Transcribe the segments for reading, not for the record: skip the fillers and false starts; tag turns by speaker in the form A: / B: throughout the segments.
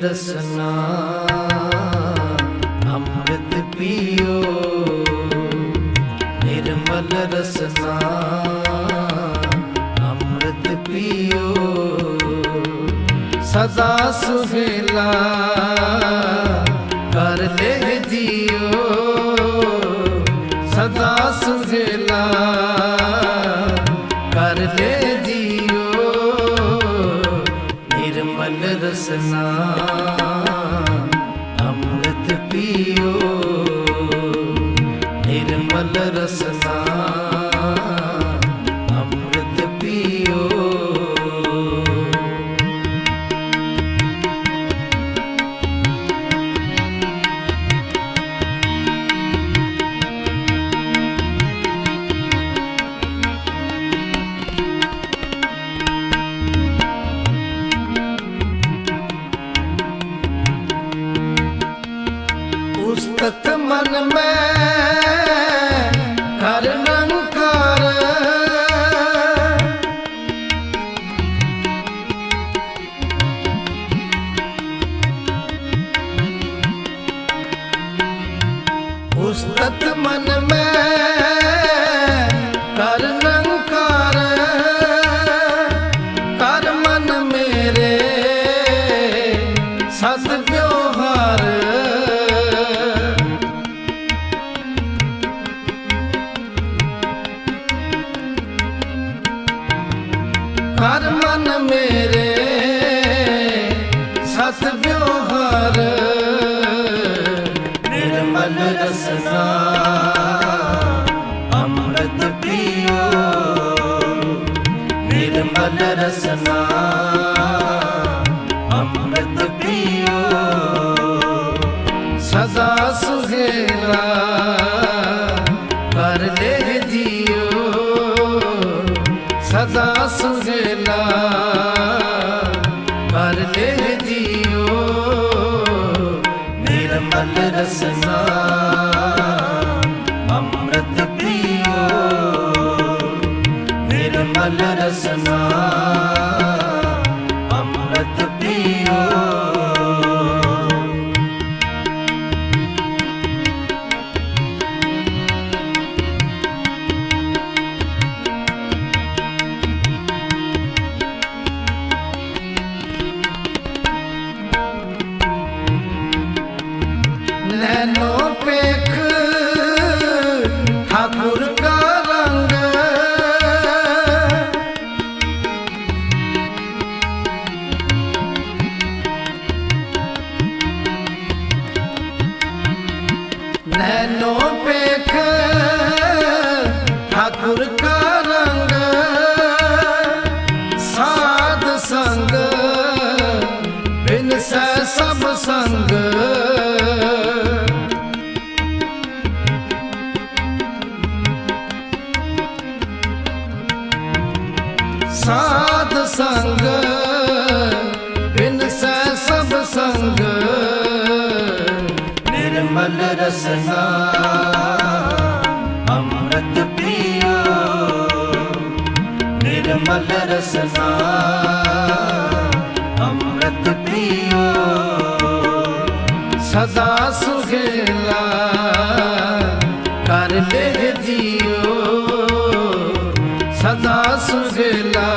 A: रसना अमृत पियो, निर्मल रसना अमृत पियो। सदा सुहेला कर ले जियो, सदा सुहेला कर ले जियो। निर्मल रसना अमृत पियो, निर्मल रसना अमृत पियो। उस्तत मन में कर निरंकार, उस्तत मन में कर निरंकार। कर मन मेरे सत व्यवहार, कर मन मेरे सत व्यवहार। निर्मल रसना अमृत पियो, निर्मल रसना अमृत पियो। सदा सुहेला कर ले जियो, सदा सुहेला कर ले जियो। निर्मल रसना अमृत पियो, निर्मल रसना अमृत पियो। नैनो पेख ठाकुर का रंग, नैनो पेख ठाकुर का रंग। साध संग बिन से सब संग, साध संग बिन से सब संग। निर्मल रसना अमृत पियो, निर्मल रसना अमृत पियो। सदा सुहेला कर ले जियो, सदा सुहेला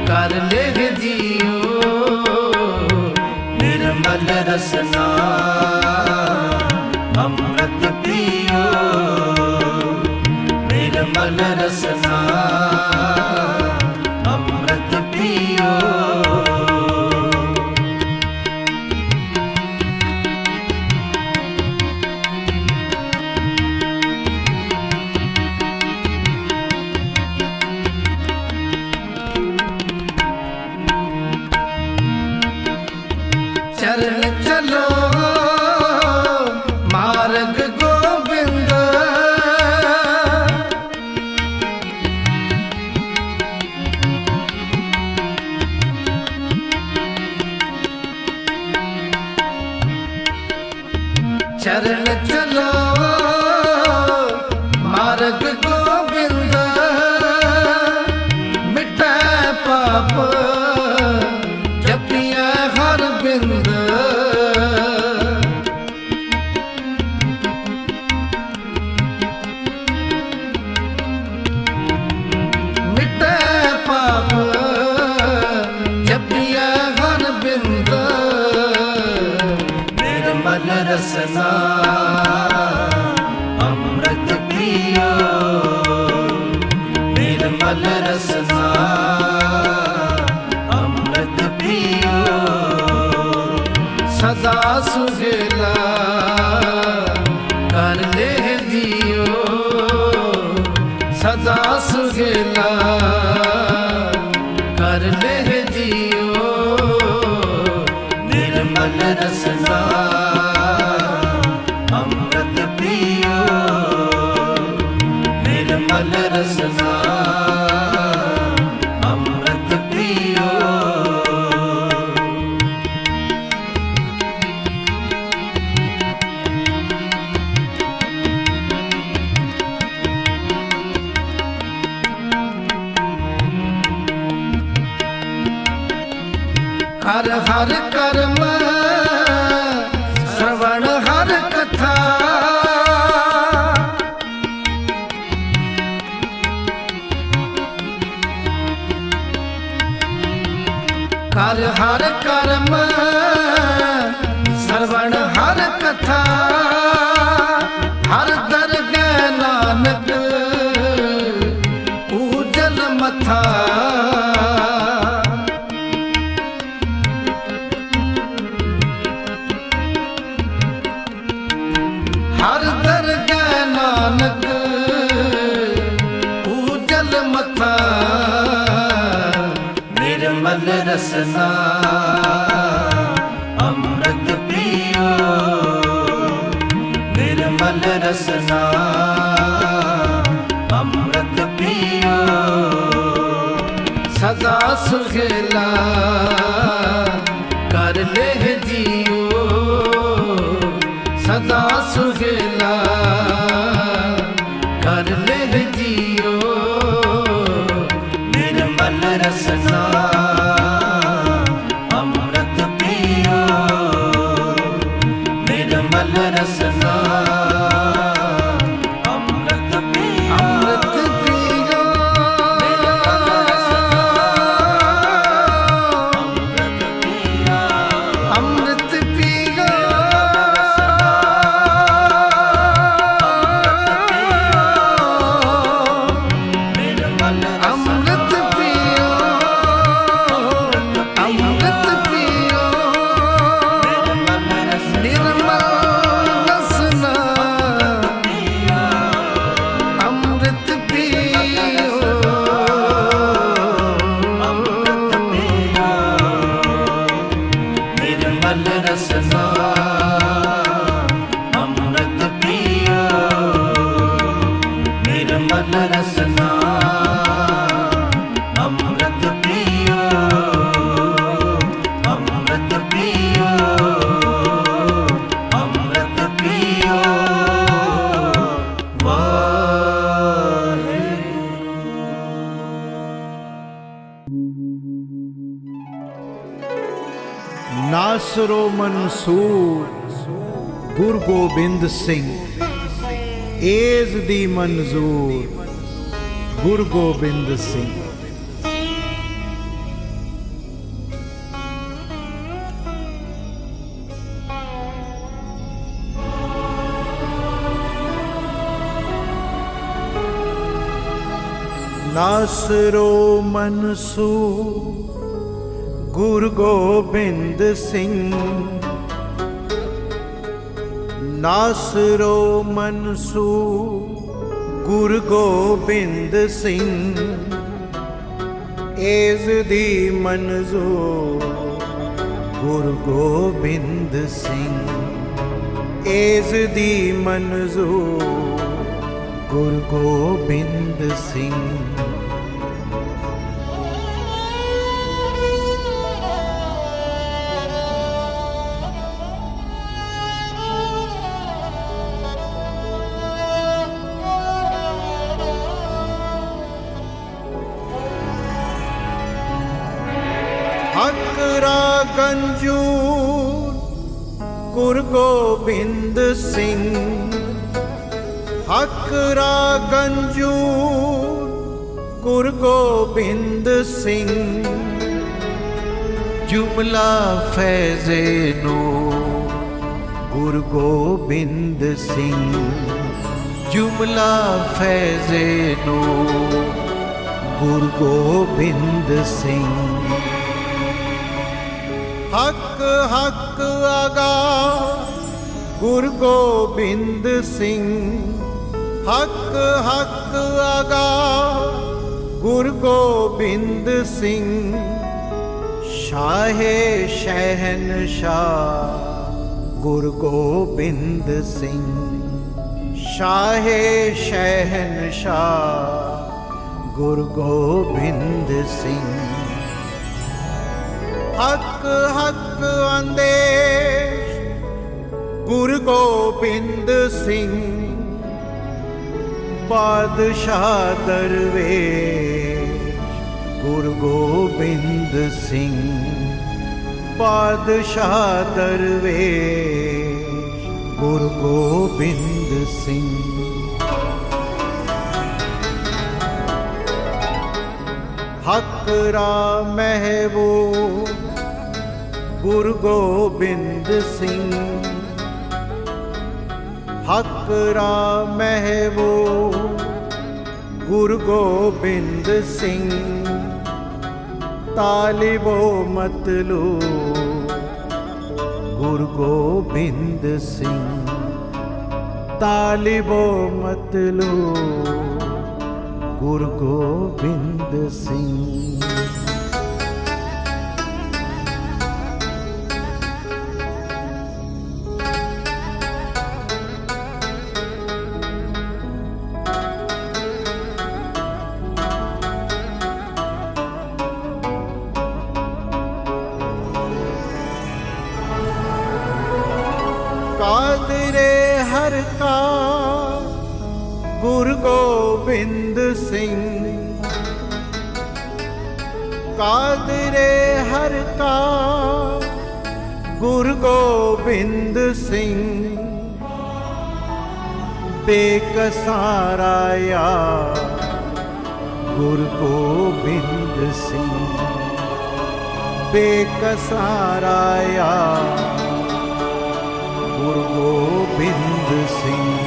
A: कर ले जियो। निर्मल रसना अमृत पियो, निर्मल रसना अमृत सदा सुहेला कर ले जियो निर्मल रसना अमृत पियो निर्मल रसना अमृत पियो। हर हर कर्म श्रवण हर कथा कर हर कर्म श्रवण हर कथा हर दरगह नानक उजल मथा। हर दरगह नानक उजल मथा निर्मल रसना अमृत पियो निर्मल रसना अमृत पियो। सदा सुहेला कर ले जियो सदा सुहेला कर ले जियो निर्मल रसना अमृत पियो निर्मल रसना अमृत पियो अमृत पियो अमृत पियो अमृत पियो अमृत पियो निर्मल रसना अमृत पियो निर्मल रसना अमृत पियो निर्मल रसना अमृत पियो अमृत पियो अमृत पियो। वाहे
B: नासरो मंसूर गुरु गोबिंद सिंह एज दी मंजूर गुरु गोबिंद सिंह। नासरो मंसूर गुरु गोबिंद सिंह नासरो मंसूर गुरु गोबिंद सिंह एज दी मंजूर गुरु गोबिंद सिंह एज दी मंजूर गुरु गोबिंद सिंह। हकरा गंजूर गुरु गोबिंद सिंह हकरा गंजूर गुरु गोबिंद सिंह जुमला फैज़े नूर गुरु गोबिंद सिंह जुमला फैज़े नूर गुरु गोबिंद सिंह। हक हक आगा गुरु गोबिंद सिंह हक हक आगा गुरु गोबिंद सिंह शाहे शहनशाह गुरु गोबिंद सिंह शाहे शहनशाह गुरु गोबिंद सिंह हक हक अंदेश गुरु गोबिंद सिंह बादशाह दरवेश गुरु गोबिंद सिंह बादशाह दरवेश गुरु गोबिंद सिंह हक रा महबूब गुरु गोबिंद सिंह हक रा महबूब गुरु गोबिंद सिंह तालिबो मतलू गुरु गोबिंद सिंह तालिबो मतलू गुरु गोबिंद सिंह कादरे हर का गुरु गोबिंद सिंह कादरे हर का गुरु गोबिंद सिंह बेकसाराया गुरु गोबिंद सिंह बेकसाराया गुरु गोबिंद सिंह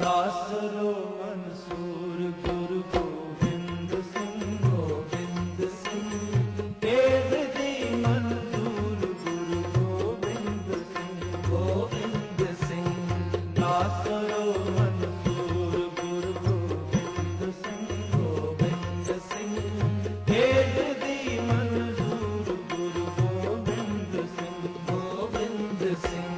C: ਨਾਸਰੋ ਮਨਸੂਰ ਗੁਰੂ ਗੋਬਿੰਦ ਸਿੰਘ ਗੋਬਿੰਦ ਸਿੰਘ ਤੇਗ ਦੀ ਮਨਜ਼ੂਰ ਗੁਰੂ ਗੋਬਿੰਦ ਸਿੰਘ ਗੋਬਿੰਦ ਸਿੰਘ ਨਾਸਰੋ ਮਨਸੂਰ ਗੁਰੂ ਗੋਬਿੰਦ ਸਿੰਘ ਗੋਬਿੰਦ ਸਿੰਘ ਤੇਗ ਦੀ ਮਨਜ਼ੂਰ ਗੁਰੂ ਗੋਬਿੰਦ ਸਿੰਘ ਗੋਬਿੰਦ ਸਿੰਘ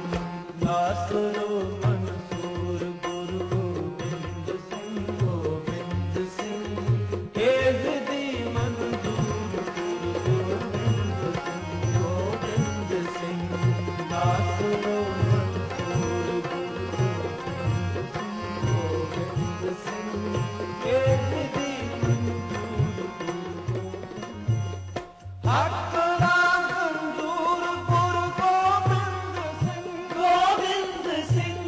C: ਨਾਸਰੋ ਮਨਸੂਰ ਗੁਰੂ ਗੋਬਿੰਦ ਸਿੰਘ ਗੋਬਿੰਦ ਸਿੰਘ ਤੇਗ ਦੀ ਮਨਜ਼ੂਰ ਗੁਰੂ ਗੋਬਿੰਦ ਸਿੰਘ ਗੋਬਿੰਦ ਸਿੰਘ ਨਾਸਰੋ ਮਨਸੂਰ ਗੁਰੂ ਗੋਬਿੰਦ ਸਿੰਘ ਗੋਬਿੰਦ ਸਿੰਘ ਤੇਗ ਦੀ ਮਨਜ਼ੂਰ ਗੁਰੂ ਹੱਕ ਦਾ ਗੰਦੂਰ ਗੁਰੂ ਗੋਬਿੰਦ ਸਿੰਘ ਗੋਬਿੰਦ ਸਿੰਘ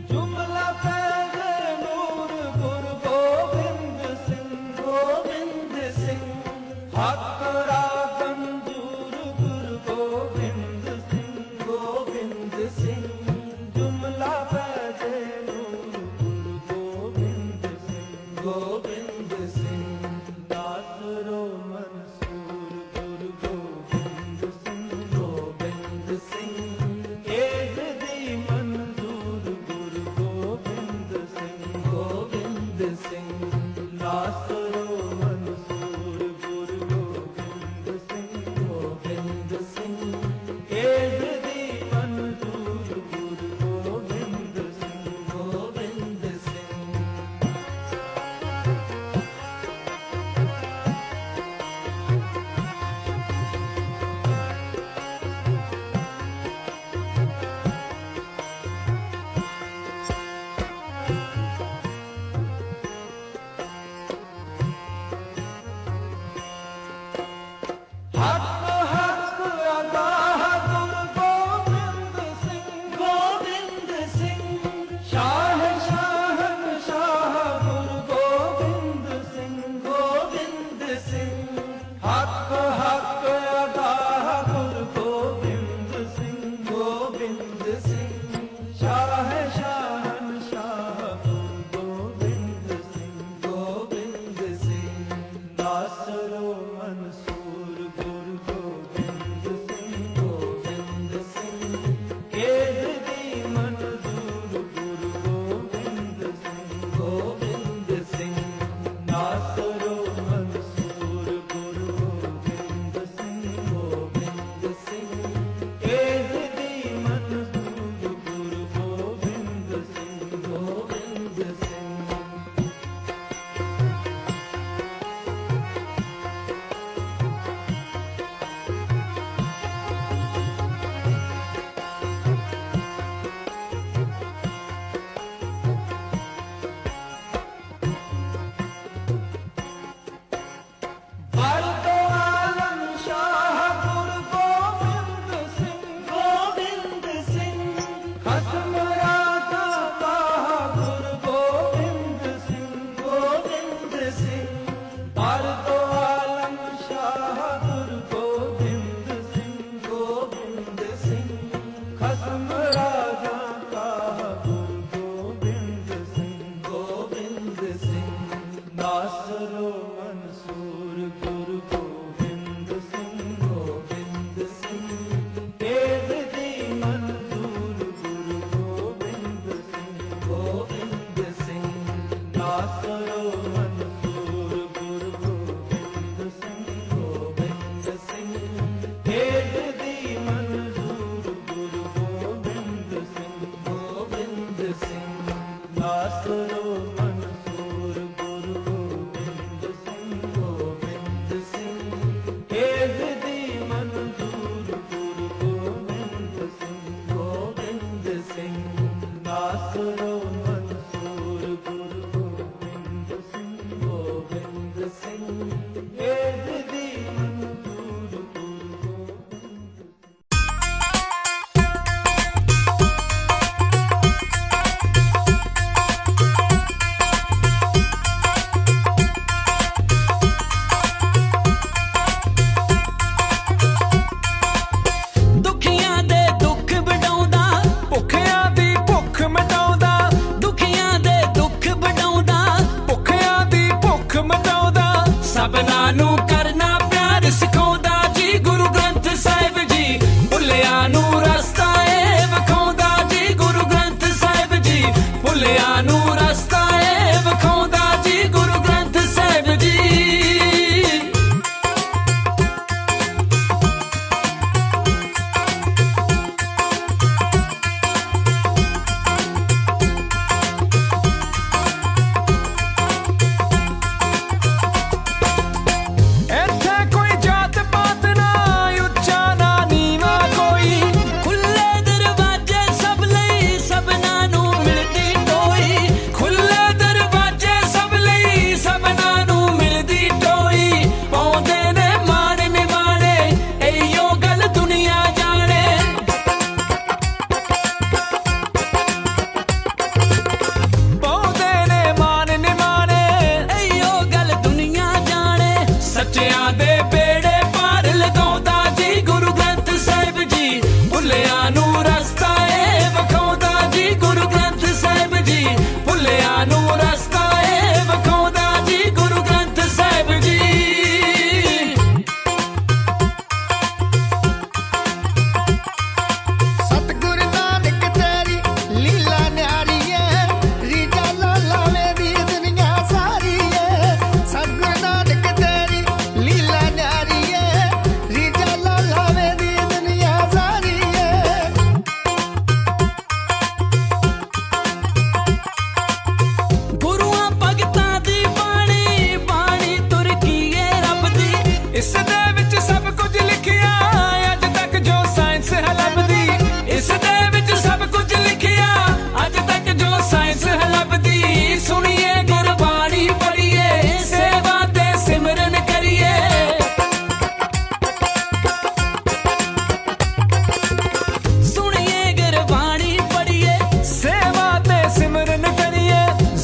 C: ਜੁਮਲਾ ਪੈਗਰ ਨੂਰ ਗੁਰੂ ਗੋਬਿੰਦ ਸਿੰਘ ਗੋਬਿੰਦ ਸਿੰਘ ਹੱਕ ਦਾ ਗੰਦੂਰ ਗੁਰੂ ਗੋਬਿੰਦ ਸਿੰਘ ਗੋਬਿੰਦ ਸਿੰਘ ਜੁਮਲਾ ਪੈਗਰ ਨੂਰ ਗੁਰੂ ਗੋਬਿੰਦ ਸਿੰਘ ਗੋਬਿੰਦ ਸਿੰਘ ਨਾਸਰੋ ਮਨਸੂਰ ਗੁਰੂ ਗੋਬਿੰਦ ਸਿੰਘ ਗੋਬਿੰਦ ਸਿੰਘ ਤੇਗ ਦੀ ਮਨਜ਼ੂਰ ਗੁਰੂ ਗੋਬਿੰਦ ਸਿੰਘ ਗੋਬਿੰਦ ਸਿੰਘ ਨਾਸਰੋ ਮਨਸੂਰ ਗੁਰੂ ਗੋਬਿੰਦ ਸਿੰਘ ਗੋਬਿੰਦ ਸਿੰਘ ਤੇਗ ਦੀ ਮਨਜ਼ੂਰ ਗੁਰੂ ਗੋਬਿੰਦ ਸਿੰਘ ਗੋਬਿੰਦ ਸਿੰਘ ਹੱਕ ਹੱਕ ਅਗਾਹ ਗੁਰੂ ਗੋਬਿੰਦ ਸਿੰਘ ਗੋਬਿੰਦ ਸਿੰਘ ਸ਼ਾਹ ਸ਼ਾਹਨ ਸ਼ਾਹ ਗੁਰੂ ਗੋਬਿੰਦ ਸਿੰਘ ਗੋਬਿੰਦ ਸਿੰਘ ਹੱਕ ਹੱਕ ਅਗਾਹ ਗੁਰੂ ਗੋਬਿੰਦ ਸਿੰਘ ਗੋਬਿੰਦ ਸਿੰਘ ਸ਼ਾਹ ਸ਼ਾਹਨ ਸ਼ਾਹ ਗੁਰੂ ਗੋਬਿੰਦ ਸਿੰਘ ਗੋਬਿੰਦ ਸਿੰਘ ਨਾਸਰੋ ਮਨਸੂਰ ਗੁਰੂ ਗੋਬਿੰਦ ਸਿੰਘ ਗੋਬਿੰਦ ਸਿੰਘ ਤੇਗ ਦੀ ਮਨਜ਼ੂਰ ਗੁਰੂ ਗੋਬਿੰਦ ਸਿੰਘ ਗੋਬਿੰਦ ਸਿੰਘ ਨਾਸਰੋ ਮਨਸੂਰ ਗੁਰੂ ਗੋਬਿੰਦ ਸਿੰਘ ਗੋਬਿੰਦ ਸਿੰਘ ਤੇਗ ਦੀ ਮਨਜ਼ੂਰ ਗੁਰੂ ਗੋਬਿੰਦ ਸਿੰਘ ਗੋਬਿੰਦ ਸਿੰਘ ਵਰਦੋ ਆਲਮ ਸ਼ਾਹ ਗੁਰੂ ਗੋਬਿੰਦ ਸਿੰਘ ਗੋਬਿੰਦ ਸਿੰਘ ਖਸਮ ਰਾਜਾ ਪਾਹ ਗੁਰੂ ਗੋਬਿੰਦ ਸਿੰਘ ਗੋਬਿੰਦ ਸਿੰਘ ਵਰਦੋ ਆਲਮ ਸ਼ਾਹ ਗੁਰੂ ਗੋਬਿੰਦ ਸਿੰਘ ਗੋਬਿੰਦ ਸਿੰਘ ਖਸਮ ਰਾਜਾ ਪਾਹ ਗੁਰੂ ਗੋਬਿੰਦ ਸਿੰਘ ਗੋਬਿੰਦ ਸਿੰਘ ਨਾਸਰੋ ਮਨਸੂਰ ਗੁਰੂ ਗੋਬਿੰਦ ਸਿੰਘ ਗੋਬਿੰਦ ਸਿੰਘ ਤੇਗ ਦੀ ਮਨਜ਼ੂਰ ਗੁਰੂ ਗੋਬਿੰਦ ਸਿੰਘ ਗੋਬਿੰਦ ਸਿੰਘ ਨਾਸਰੋ ਮਨਸੂਰ ਗੁਰੂ ਗੋਬਿੰਦ ਸਿੰਘ ਗੋਬਿੰਦ ਸਿੰਘ ਤੇਗ ਦੀ ਮਨਜ਼ੂਰ ਗੁਰੂ ਗੋਬਿੰਦ ਸਿੰਘ ਗੋਬਿੰਦ ਸਿੰਘ ਨਾਸਰੋ ਮਨਸੂਰ ਗੁਰੂ ਗੋਬਿੰਦ ਸਿੰਘ ਗੋਬਿੰਦ ਸਿੰਘ ਤੇਗ ਦੀ ਮਨਜ਼ੂਰ ਗੁਰੂ ਗੋਬਿੰਦ ਸਿੰਘ ਗੋਬਿੰਦ ਸਿੰਘ ਨਾਸਰੋ ਮਨਸੂਰ ਗੁਰੂ ਗੋਬਿੰਦ ਸਿੰਘ ਗੋਬਿੰਦ ਸਿੰਘ ਤੇਗ ਦੀ ਮਨਜ਼ੂਰ ਗੁਰੂ ਗੋਬਿੰਦ ਸਿੰਘ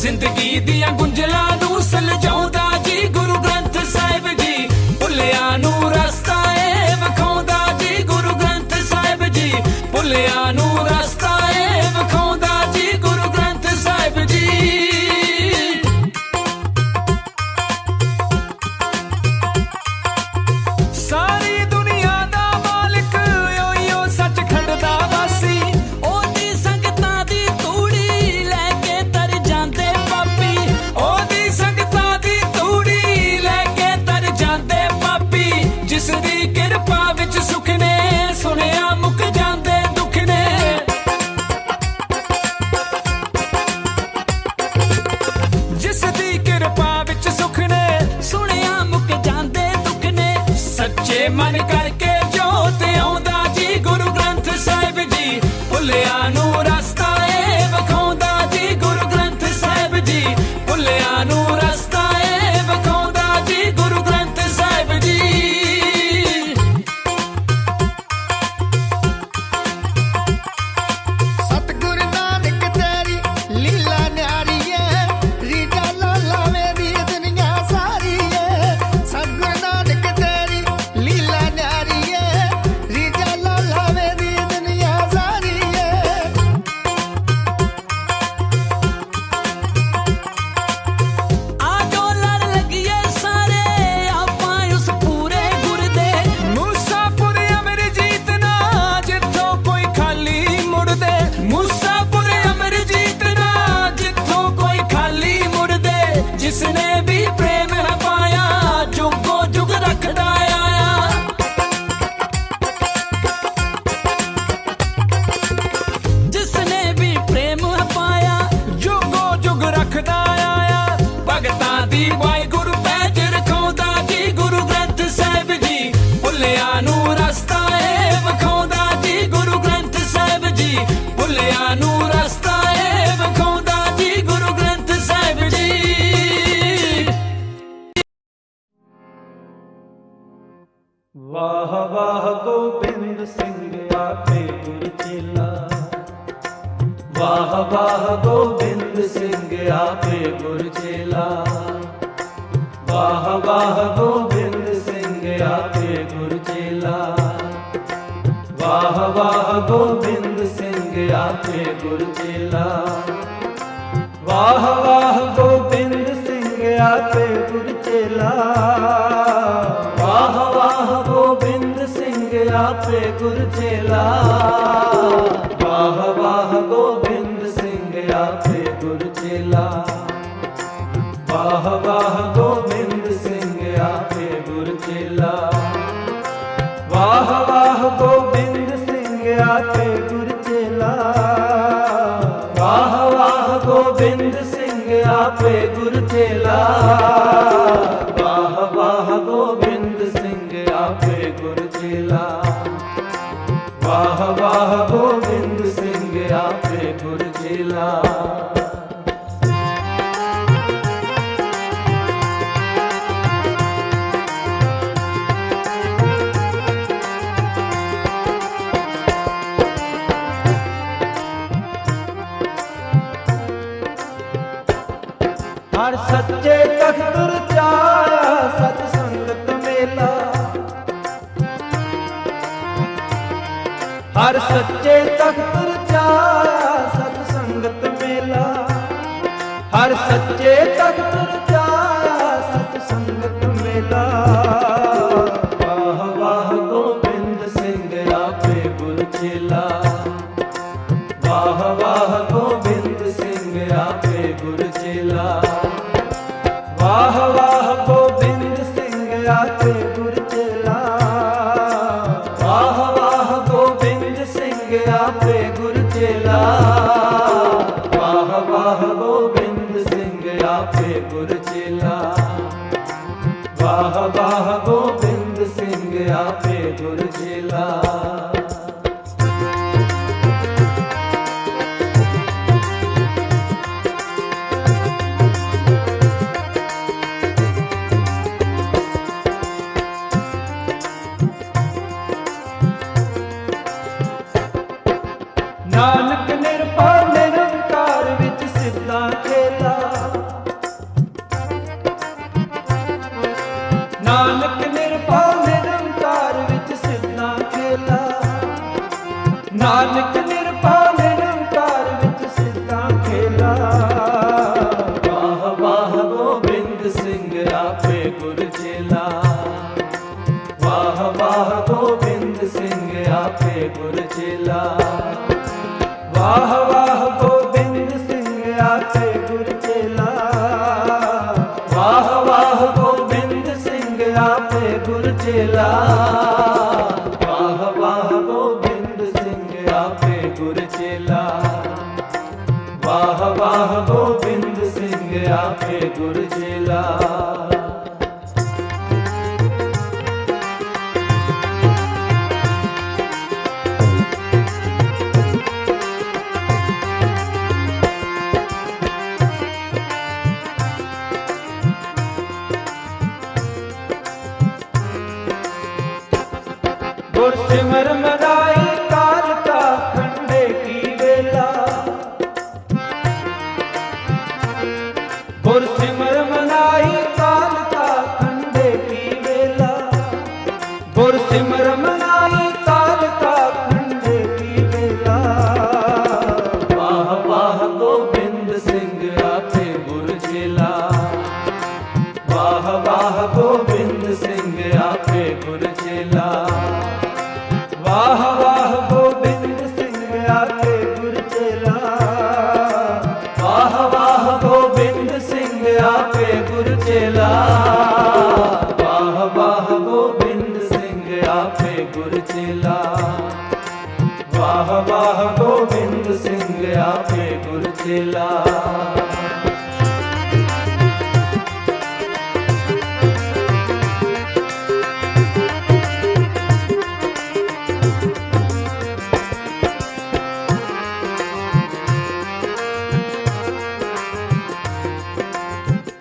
D: ਜ਼ਿੰਦਗੀ ਦੀਆਂ ਗੁੰਝਲਾਂ ਨੂੰ ਸੁਲਝਾਉਂਦਾ ਜੀ ਗੁਰੂ ਗ੍ਰੰਥ ਸਾਹਿਬ ਜੀ। ਭੁੱਲਿਆਂ ਨੂੰ ਰਸਤਾ ਏ ਵਿਖਾਉਂਦਾ ਜੀ ਗੁਰੂ ਗ੍ਰੰਥ ਸਾਹਿਬ ਜੀ। ਭੁੱਲਿਆਂ ਨੂੰ ਰਸਤਾ ਏ ਵਿਖਾਉਂਦਾ ਜੀ ਗੁਰੂ ਗ੍ਰੰਥ ਸਾਹਿਬ ਜੀ। ਸਾਰੀ ਦੁਨੀਆ ਦਾ ਮਾਲਕ ਓਯੋ ਸੱਚਖੰਡ ਦਾ ਵਾਸੀ। ਉਹਦੀ ਸੰਗਤਾਂ ਦੀ ਤੂੜੀ ਲੈ ਕੇ ਤਰ ਜਾਂਦੇ ਪਾਪੀ। ਉਹਦੀ ਸੰਗਤਾਂ ਦੀ ਤੂੜੀ ਲੈ ਕੇ ਤਰ ਜਾਂਦੇ ਪਾਪੀ। ਜਿਸ ਦੀ ਕਿਰਪਾ ਵਿੱਚ ਸੁਖ ਨੇ ਸੁਣਿਆ ਮੁੱਕ ਜਾਂਦੇ ਦੁੱਖ ਨੇ। ਜਿਸ ਦੀ ਕਿਰਪਾ ਵਿੱਚ ਸੁਖ ਨੇ ਸੁਣਿਆ ਮੁੱਕ ਜਾਂਦੇ ਦੁੱਖ ਨੇ। ਸੱਚੇ ਮਨ ਕਰਕੇ ਜੋਤ ਆਉਂਦਾ ਜੀ ਗੁਰੂ ਗ੍ਰੰਥ ਸਾਹਿਬ ਜੀ। ਭੁੱਲਿਆਂ ਨੂੰ ਰਸਤਾ ਏ ਵਿਖਾਉਂਦਾ ਜੀ ਗੁਰੂ ਗ੍ਰੰਥ ਸਾਹਿਬ ਜੀ। ਭੁੱਲਿਆਂ ਨੂੰ ਰਸਤਾ ਏ ਵਿਖਾਉਂਦਾ ਜੀ ਗੁਰੂ ਗ੍ਰੰਥ ਸਾਹਿਬ ਜੀ।
E: ਸਤਿਗੁਰ ਨਾਨਕ ਤੇਰੀ ਲੀਲਾ ਨਿਆਰੀ ਏ। ਰੀਜਾ ਲਾਲਾ ਮੇਰੀ ਦੁਨੀਆ ਸਾਰੀ ਏ। ਸਤਿਗੁਰ ਨਾਨਕ ਤੇਰੀ ਲੀਲਾ ਨਿਆਰੀ ਏ। ਰੀਜਾ ਲਾਲਾ ਮੇਰੀ ਦੁਨੀਆ ਸਾਰੀ ਏ।
D: ਆਜੋ ਲੜ ਲੱਗੀਏ ਸਾਰੇ ਆਪਾਂ ਉਸ ਪੂਰੇ ਗੁਰ ਦੇ। ਮੂਸਾਪੁਰ ਅਮਰਜੀਤ ਨਾ ਜਿੱਥੋਂ ਕੋਈ ਖਾਲੀ ਮੁੜਦੇ। ਮੂਸਾਪੁਰ ਅਮਰਜੀਤ ਨਾ ਜਿੱਥੋਂ ਕੋਈ ਖਾਲੀ ਮੁੜਦੇ। ਜਿਸਨੇ ਵੀ ਪ੍ਰੇਮ ਹੈ ਪਾਇਆ ਜੁਗੋ ਜੁਗ ਰੱਖਦਾ ਆਇਆ। ਜਿਸਨੇ ਵੀ ਪ੍ਰੇਮ ਹੈ ਪਾਇਆ ਜੁਗੋ ਜੁਗ ਰੱਖਦਾ ਆਇਆ। ਭਗਤਾਂ ਦੀ ਵਾਹਿਗੁਰੂ ਪੈਜ ਰਖਾਉਂਦਾ ਜੀ ਗੁਰੂ ਗ੍ਰੰਥ ਸਾਹਿਬ ਜੀ। ਭੁੱਲਿਆਂ ਨੂੰ ਰਸਤਾ ਏ ਵਿਖਾਉਂਦਾ ਜੀ ਗੁਰੂ ਗ੍ਰੰਥ ਸਾਹਿਬ ਜੀ। ਭੁੱਲਿਆਂ ਨੂੰ ਰਸਤਾ ਏ ਵਿਖਾਉਂਦਾ ਜੀ ਗੁਰੂ ਗ੍ਰੰਥ ਸਾਹਿਬ ਜੀ।
C: ਵਾਹ ਵਾਹ ਗੋਬਿੰਦ ਸਿੰਘ ਆਪੇ ਗੁਰ ਚੇਲਾ। ਵਾਹ ਵਾਹ ਗੋਬਿੰਦ ਸਿੰਘ ਆਪੇ ਗੁਰ ਚੇਲਾ। ਵਾਹ ਵਾਹ ਗੋਬਿੰਦ ਸਿੰਘ ਆਪੇ ਗੁਰ ਚੇਲਾ। ਵਾਹ ਵਾਹ ਗੋਬਿੰਦ ਸਿੰਘ ਆਪੇ ਗੁਰ ਚੇਲਾ। ਵਾਹ ਵਾਹ ਗੋਬਿੰਦ ਸਿੰਘ ਆਪੇ ਗੁਰ ਚੇਲਾ। ਵਾਹ ਵਾਹ ਗੋਬਿੰਦ ਸਿੰਘ ਆਪੇ ਗੁਰ ਚੇਲਾ। ਵਾਹ ਵਾਹ ਗੋਬਿੰਦ ਸਿੰਘ ਆਪੇ ਗੁਰ ਚੇਲਾ। ਵਾਹ ਵਾਹ ਗੋਬਿੰਦ ਸਿੰਘ ਆਪੇ ਗੁਰ ਚੇਲਾ। ਵਾਹ ਵਾਹ ਗੋਬਿੰਦ ਸਿੰਘ ਆਪੇ ਗੁਰ ਚੇਲਾ। ਵਾਹ ਵਾਹ ਗੋਬਿੰਦ ਸਿੰਘ ਆਪੇ ਗੁਰ ਚੇਲਾ। ਵਾਹ ਵਾਹ ਗੋਬਿੰਦ ਸਿੰਘ ਆਪੇ ਗੁਰ ਚੇਲਾ। ਵਾਹ ਵਾਹ ਗੋਬਿੰਦ ਸਿੰਘ ਆਪੇ ਗੁਰ ਚੇਲਾ। ਹਰ ਸੱਚੇ ਤਖਤ ਰਚਾਇਆ ਸਤ ਸੰਗਤ ਮੇਲਾ। ਹਰ ਸੱਚੇ ਤਖਤ ਰਚਾਇਆ ਸਤ ਸੰਗਤ ਮੇਲਾ। ਹਰ ਸੱਚੇ ਤਖਤ ਰਚਾਇਆ ਸਤ ਸੰਗਤ ਮੇਲਾ। ਵਾਹ ਵਾਹ ਗੋਬਿੰਦ ਸਿੰਘ ਆਪੇ ਗੁਰ ਚੇਲਾ। ਵਾਹ ਵਾਹ ਗੋਬਿੰਦ ਸਿੰਘ ਆਪੇ ਗੁਰ ਚੇਲਾ। ਵਾਹ ਵਾਹ ਗੋਬਿੰਦ ਸਿੰਘ ਆਪੇ ਗੁਰ ਚੇਲਾ। ਵਾਹ ਵਾਹ ਗੋਬਿੰਦ ਸਿੰਘ ਆਪੇ ਗੁਰ ਚੇਲਾ। ਵਾਹ ਵਾਹ ਗੋਬਿੰਦ ਸਿੰਘ ਆਪੇ ਗੁਰ ਚੇਲਾ। ਵਾਹ ਵਾਹ ਗੋਬਿੰਦ ਸਿੰਘ ਆਪੇ ਗੁਰ ਚੇਲਾ। ਨਾਨਕ ਨਿਰਭਉ ਨਿਰੰਕਾਰ ਵਿੱਚ ਸਿੱਧਾ ਖੇਲਾ। नानक निरभव निरंकार विच सिद्धां खेला। नानक निरभव निरंकार विच सिद्धां खेला।
D: वाह वाह गोबिंद सिंह आपे गुर चेला। वाह वाह गोबिंद सिंह आपे गुर चेला।
C: वाह वाह गोबिंद सिंह आपे गुर चेला।
D: वाह वाह गोबिंद सिंह आपे गुर चेला। वाह वाह गोबिंद सिंह आपे गुर चेला। वाह वाह गोबिंद सिंह आपे गुर चेला।
C: गुर सिमर मनाई काल का खंडे की वेला। गुर सिमर मनाई काल का खंडे की वेला। गुर सिमर मनाई काल का खंडे की वेला।
D: वाह वाह गोबिंद सिंह आपे गुर चेला। वाह वाह गोबिंद सिंह आपे गुर चेला।
C: वाह वाह गोबिंद सिंह आपे गुर चेला।
D: वाह वाह गोबिंद सिंह आपे गुर चेला। वाह वाह गोबिंद सिंह आपे गुर चेला। वाह वाह गोबिंद सिंह आपे गुर चेला।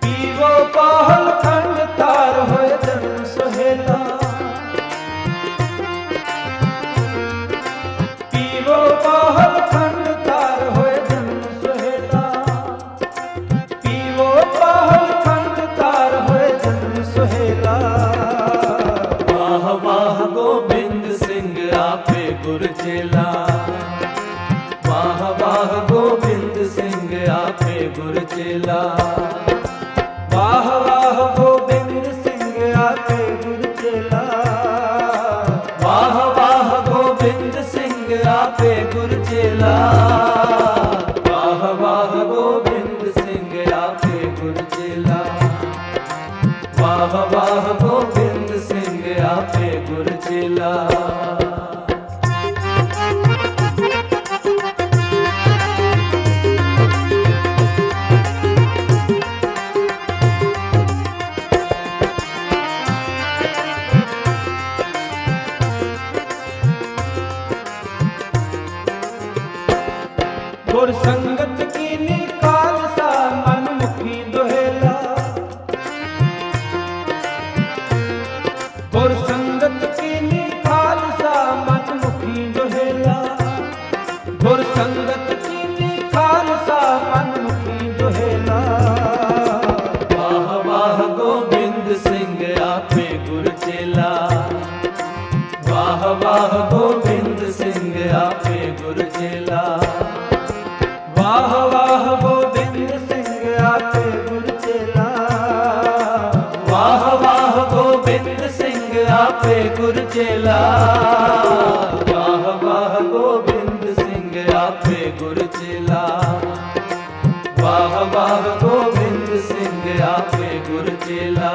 C: पीवो पाहल खंड तार होए जन्म सुहेला। पीवो पाहल खंड तार होए जन्म सुहेला। पीवो पाहल खंड तार होए जन्म सुहेला।
D: वाह वाह गोबिंद सिंह आपे गुर चेला। वाह वाह गोबिंद सिंह आपे गुर चेला।
C: वाह वाह गोबिंद सिंह आपे गुर चेला।
D: वाह वाह गोबिंद सिंह आपे गुर चेला। वाह वाह गोबिंद सिंह आपे गुर चेला। वाह वाह गोबिंद सिंह आपे गुर चेला।
C: गुर संगत की निकाल सा मन मुखी दोहेला। गुर संगत की निकाल सा मन मुखी दोहेला। गुर संगत की निकाल सा मन मुखी दोहेला।
D: वाह वाह गोबिंद सिंह आपे गुर चेला। वाह वाह गोबिंद सिंह आपे गुर चेला।
C: वाह वाह गोबिंद सिंह आपे गुर चेला।
D: वाह वाह गोबिंद सिंह आपे गुर चेला। वाह वाह गोबिंद सिंह आपे गुर चेला। वाह वाह गोबिंद सिंह आपे गुर चेला।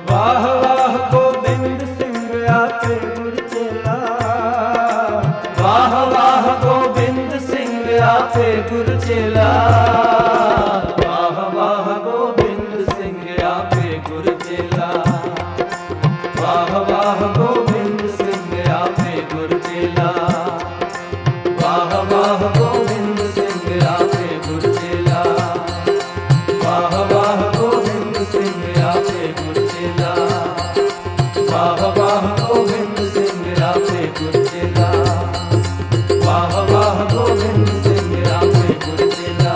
C: वाह वाह गोबिंद सिंह आपे गुर चेला।
D: वाह वाह गोबिंद सिंह आपे गुर चेला। वाह वाह गोबिंद सिंह आपे गुर चेला। वाह वाह गोबिंद सिंह आपे गुर चेला। वाह वाह गोबिंद सिंह आपे गुर चेला। वाह वाह गोबिंद सिंह आपे गुर चेला। वाह वाह गोबिंद सिंह आपे गुर चेला। वाह वाह गोबिंद सिंह आपे गुर चेला।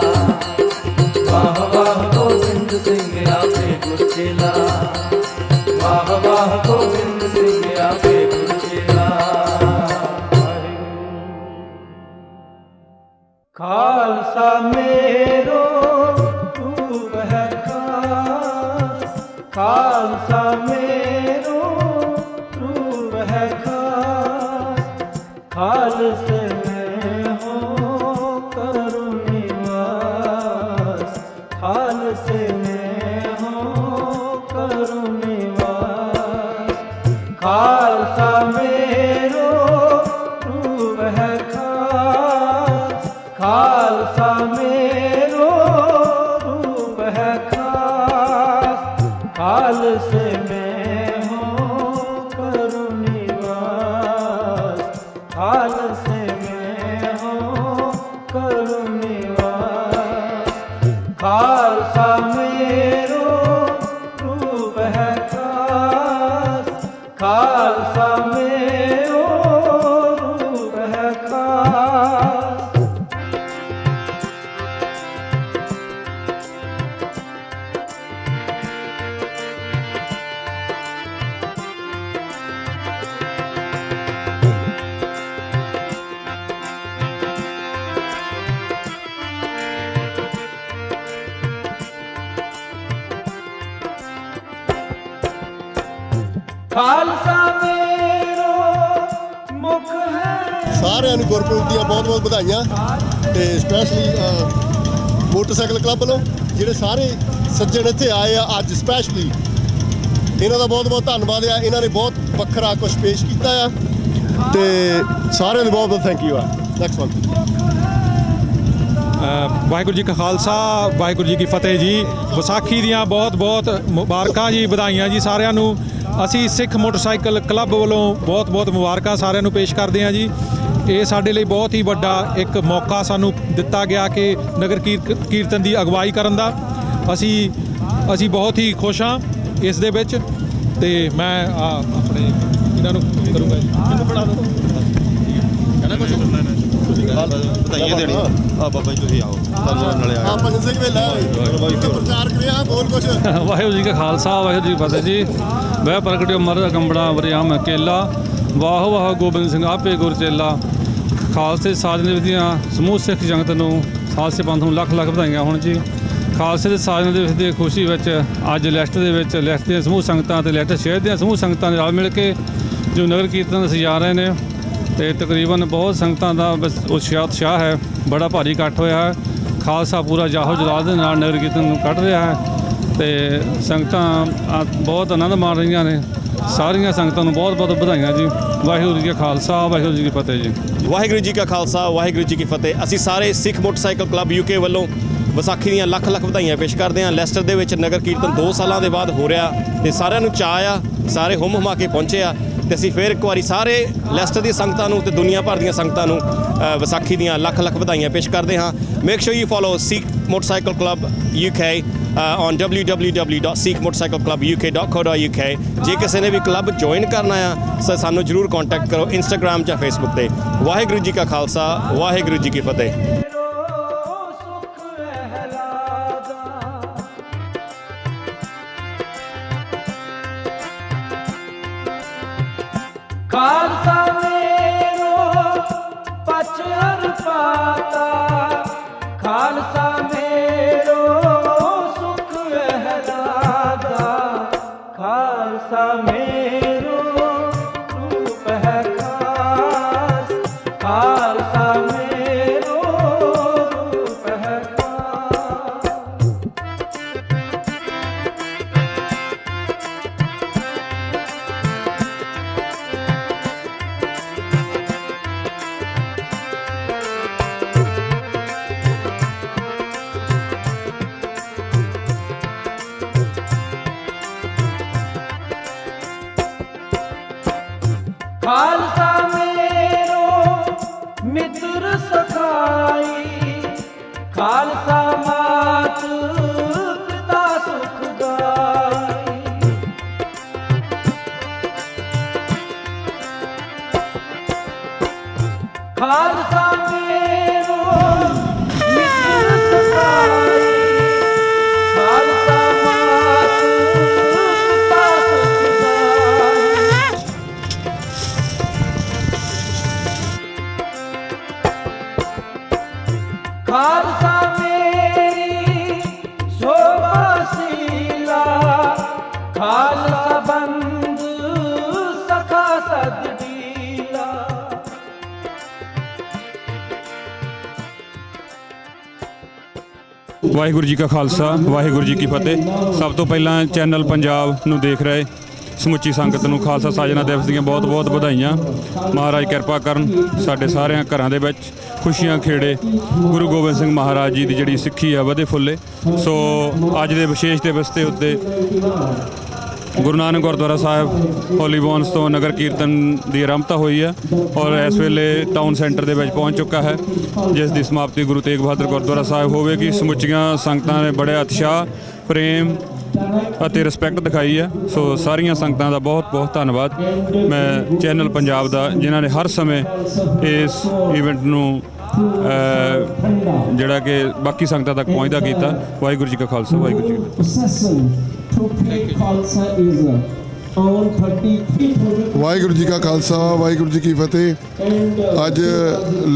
C: खालसे में हो करूँ निवास, खालसे में हो करूँ निवास। खालसा मेरो रूप है खास, खालसा मेरो रूप है खास। खालसे में हो करूँ निवास, खालसे में हो करूँ निवास। खालसा मेरो रूप है खास, खालसा मेरो रूप है खास। खालसा मेरो मुख है।
F: ਸਾਰਿਆਂ ਨੂੰ ਗੁਰਪੁਰਬ ਦੀਆਂ ਬਹੁਤ ਬਹੁਤ ਵਧਾਈਆਂ ਤੇ ਸਪੈਸ਼ਲੀ ਮੋਟਰਸਾਈਕਲ ਕਲੱਬ ਵੱਲੋਂ ਜਿਹੜੇ ਸਾਰੇ ਸੱਜਣ ਇੱਥੇ ਆਏ ਆ ਅੱਜ ਸਪੈਸ਼ਲੀ ਇਹਨਾਂ ਦਾ ਬਹੁਤ ਬਹੁਤ ਧੰਨਵਾਦ ਆ। ਇਹਨਾਂ ਨੇ ਬਹੁਤ ਵੱਖਰਾ ਕੁਝ ਪੇਸ਼ ਕੀਤਾ ਆ ਤੇ ਸਾਰਿਆਂ ਨੂੰ ਬਹੁਤ ਬਹੁਤ ਥੈਂਕ ਯੂ ਆ। Next one.
G: ਵਾਹਿਗੁਰੂ ਜੀ ਕਾ ਖਾਲਸਾ ਵਾਹਿਗੁਰੂ ਜੀ ਕੀ ਫਤਿਹ ਜੀ। ਵਿਸਾਖੀ ਦੀਆਂ ਬਹੁਤ ਬਹੁਤ ਮੁਬਾਰਕਾਂ ਜੀ, ਵਧਾਈਆਂ ਜੀ ਸਾਰਿਆਂ ਨੂੰ। ਅਸੀਂ ਸਿੱਖ ਮੋਟਰਸਾਈਕਲ ਕਲੱਬ ਵੱਲੋਂ ਬਹੁਤ ਬਹੁਤ ਮੁਬਾਰਕਾਂ ਸਾਰਿਆਂ ਨੂੰ ਪੇਸ਼ ਕਰਦੇ ਹਾਂ ਜੀ। ਇਹ ਸਾਡੇ ਲਈ ਬਹੁਤ ਹੀ ਵੱਡਾ ਇੱਕ ਮੌਕਾ ਸਾਨੂੰ ਦਿੱਤਾ ਗਿਆ ਕਿ ਨਗਰ ਕੀਰਤਨ ਦੀ ਅਗਵਾਈ ਕਰਨ ਦਾ। ਅਸੀਂ ਬਹੁਤ ਹੀ ਖੁਸ਼ ਹਾਂ ਇਸ ਦੇ ਵਿੱਚ ਤੇ ਮੈਂ ਆਪਣੇ ਇਹਨਾਂ ਨੂੰ ਕਰੂੰਗਾ ਜੀ। ਮੈਨੂੰ ਬਣਾ ਦਿਓ ਕਹਿੰਦਾ ਕੁਝ
F: ਵਧਾਈਆਂ ਦੇਣੀ ਆ ਬਾਬਾ ਜੀ ਤੁਸੀਂ ਆਓ ਨਾਲੇ ਆ ਭਜਨ ਸਿੰਘ ਵੇਲਾ ਪ੍ਰਚਾਰ ਕਰਿਆ ਬੋਲ ਕੁਛ।
H: ਵਾਹਿਗੁਰੂ ਜੀ ਕਾ ਖਾਲਸਾ ਵਾਹਿਗੁਰੂ ਜੀ ਕੀ ਫਤਿਹ ਜੀ। ਵਹਿ ਪ੍ਰਗਟਿਓ ਮਰ ਕੰਬੜਾ ਵਰਿਆਮ ਅਕੇਲਾ, ਵਾਹ ਵਾਹ ਗੋਬਿੰਦ ਸਿੰਘ ਆਪੇ ਗੁਰ ਚੇਲਾ। ਖਾਲਸੇ ਸਾਜਨੇ ਦੀਆਂ ਸਮੂਹ ਸਿੱਖ ਜਗਤ ਨੂੰ ਖਾਲਸੇ ਪੰਥ ਨੂੰ ਲੱਖ ਲੱਖ ਵਧਾਈਆਂ ਹੋਣ ਜੀ। ਖਾਲਸੇ ਦੇ ਸਾਜਨੇ ਦੇ ਦੀ ਖੁਸ਼ੀ ਵਿੱਚ ਅੱਜ ਲਿਸਟ ਦੇ ਵਿੱਚ ਲਿਸਟ ਦੀਆਂ ਸਮੂਹ ਸੰਗਤਾਂ ਤੇ ਲਿਸਟ ਸ਼ਹਿਰ ਦੀਆਂ ਸਮੂਹ ਸੰਗਤਾਂ ਦੇ ਨਾਲ ਮਿਲ ਕੇ ਜੋ ਨਗਰ ਕੀਰਤਨ ਸਜਾ ਰਹੇ ਨੇ ਤੇ ਤਕਰੀਬਨ ਬਹੁਤ ਸੰਗਤਾਂ ਦਾ ਉਤਸ਼ਾਹ ਹੈ। ਬੜਾ ਭਾਰੀ ਇਕੱਠ ਹੋਇਆ ਹੈ। ਖਾਲਸਾ ਪੂਰਾ ਜਾਹੋ ਜਲਾਲ ਦੇ ਨਾਲ ਨਗਰ ਕੀਰਤਨ ਨੂੰ ਕੱਢ ਰਿਹਾ ਹੈ ਤੇ ਸੰਗਤਾਂ ਬਹੁਤ ਆਨੰਦ ਮਾਣ ਰਹੀਆਂ ਨੇ। ਸਾਰੀਆਂ ਸੰਗਤਾਂ ਨੂੰ ਬਹੁਤ ਬਹੁਤ ਵਧਾਈਆਂ ਜੀ। ਵਾਹਿਗੁਰੂ ਜੀ ਕਾ ਖਾਲਸਾ ਵਾਹਿਗੁਰੂ ਜੀ ਕੀ ਫਤਿਹ ਜੀ।
I: ਵਾਹਿਗੁਰੂ ਜੀ ਕਾ ਖਾਲਸਾ ਵਾਹਿਗੁਰੂ ਜੀ ਕੀ ਫਤਿਹ। ਅਸੀਂ ਸਾਰੇ ਸਿੱਖ ਮੋਟਰਸਾਈਕਲ ਕਲੱਬ UK ਵੱਲੋਂ ਵਿਸਾਖੀ ਦੀਆਂ ਲੱਖ ਲੱਖ ਵਧਾਈਆਂ ਪੇਸ਼ ਕਰਦੇ ਹਾਂ। ਲੈਸਟਰ ਦੇ ਵਿੱਚ ਨਗਰ ਕੀਰਤਨ 2 ਸਾਲਾਂ ਦੇ ਬਾਅਦ ਹੋ ਰਿਹਾ ਤੇ ਸਾਰਿਆਂ ਨੂੰ ਚਾਅ ਆ, ਸਾਰੇ ਹੁੰਮ ਹੁਮਾ ਕੇ ਪਹੁੰਚੇ ਆ ਤੇ ਅਸੀਂ ਫਿਰ ਇੱਕ ਵਾਰੀ ਸਾਰੇ ਲੈਸਟਰ ਦੀ ਸੰਗਤਾਂ ਨੂੰ ਤੇ ਦੁਨੀਆ ਭਰ ਦੀਆਂ ਸੰਗਤਾਂ ਨੂੰ ਵਿਸਾਖੀ ਦੀਆਂ ਲੱਖ ਲੱਖ ਵਧਾਈਆਂ ਪੇਸ਼ ਕਰਦੇ ਹਾਂ। Make sure you follow Sikh motorcycle club UK on www.sikhmotorcycleclubuk.co.uk। ਜੇ ਕਿਸੇ ਨੇ ਵੀ ਕਲੱਬ ਜੁਆਇਨ ਕਰਨਾ ਆ ਸਾਨੂੰ ਜ਼ਰੂਰ ਕੰਟੈਕਟ ਕਰੋ ਇੰਸਟਾਗ੍ਰਾਮ ਜਾਂ ਫੇਸਬੁੱਕ ਤੇ। ਵਾਹਿਗੁਰੂ ਜੀ ਕਾ ਖਾਲਸਾ ਵਾਹਿਗੁਰੂ ਜੀ ਕੀ ਫਤਿਹ।
C: खालसा मेरो पचर पाता, खालसा मेरो सुख हलादा। खालसा मेरो रूप है खास, खालसा मेरो रूप है खास। खालसा मेरो मित्र सखाई, खालसा मात पिता सुखदाई। खालसा मेरो मित्र सखाई, खालसा मात पिता सुखदाई। खालसा मेरी
J: ਵਾਹਿਗੁਰੂ ਜੀ ਕਾ ਖਾਲਸਾ ਵਾਹਿਗੁਰੂ ਜੀ ਕੀ ਫਤਿਹ। ਸਭ ਤੋਂ ਪਹਿਲਾਂ ਚੈਨਲ ਪੰਜਾਬ ਨੂੰ ਦੇਖ ਰਹੇ ਸਮੁੱਚੀ ਸੰਗਤ ਨੂੰ ਖਾਲਸਾ ਸਾਜਨਾ ਦਿਵਸ ਦੀਆਂ ਬਹੁਤ-ਬਹੁਤ ਵਧਾਈਆਂ। ਮਹਾਰਾਜ ਕਿਰਪਾ ਕਰਨ ਸਾਡੇ ਸਾਰਿਆਂ ਘਰਾਂ ਦੇ ਵਿੱਚ ਖੁਸ਼ੀਆਂ ਖੇੜੇ ਗੁਰੂ ਗੋਬਿੰਦ ਸਿੰਘ ਮਹਾਰਾਜ ਜੀ ਦੀ ਜਿਹੜੀ ਸਿੱਖੀ ਆ ਵਧੇ ਫੁੱਲੇ। ਸੋ ਅੱਜ ਦੇ ਵਿਸ਼ੇਸ਼ ਦਿਵਸ ਦੇ ਉੱਤੇ ਗੁਰੂ ਨਾਨਕ ਗੁਰਦੁਆਰਾ ਸਾਹਿਬ ਹੋਲੀ ਬੋਨਸ ਤੋਂ ਨਗਰ ਕੀਰਤਨ ਦੀ ਆਰੰਭਤਾ ਹੋਈ ਹੈ ਔਰ ਇਸ ਵੇਲੇ ਟਾਊਨ ਸੈਂਟਰ ਦੇ ਵਿੱਚ ਪਹੁੰਚ ਚੁੱਕਾ ਹੈ, ਜਿਸ ਦੀ ਸਮਾਪਤੀ ਗੁਰੂ ਤੇਗ ਬਹਾਦਰ ਗੁਰਦੁਆਰਾ ਸਾਹਿਬ ਹੋਵੇਗੀ। ਸਮੁੱਚੀਆਂ ਸੰਗਤਾਂ ਨੇ ਬੜੇ ਉਤਸ਼ਾਹ, ਪ੍ਰੇਮ ਅਤੇ ਰਿਸਪੈਕਟ ਦਿਖਾਈ ਹੈ। ਸੋ ਸਾਰੀਆਂ ਸੰਗਤਾਂ ਦਾ ਬਹੁਤ-ਬਹੁਤ ਧੰਨਵਾਦ। ਮੈਂ ਚੈਨਲ ਪੰਜਾਬ ਦਾ, ਜਿਨ੍ਹਾਂ ਨੇ ਹਰ ਸਮੇਂ ਇਸ ਇਵੈਂਟ ਨੂੰ ਜਿਹੜਾ ਕਿ ਬਾਕੀ ਸੰਗਤਾਂ ਤੱਕ ਪਹੁੰਚਦਾ ਕੀਤਾ। ਵਾਹਿਗੁਰੂ ਜੀ ਕਾ ਖਾਲਸਾ ਵਾਹਿਗੁਰੂ ਜੀ ਕੀ ਫਤਿਹ।
F: ਵਾਹਿਗੁਰੂ ਜੀ ਕਾ ਖਾਲਸਾ ਵਾਹਿਗੁਰੂ ਜੀ ਕੀ ਫਤਿਹ। ਅੱਜ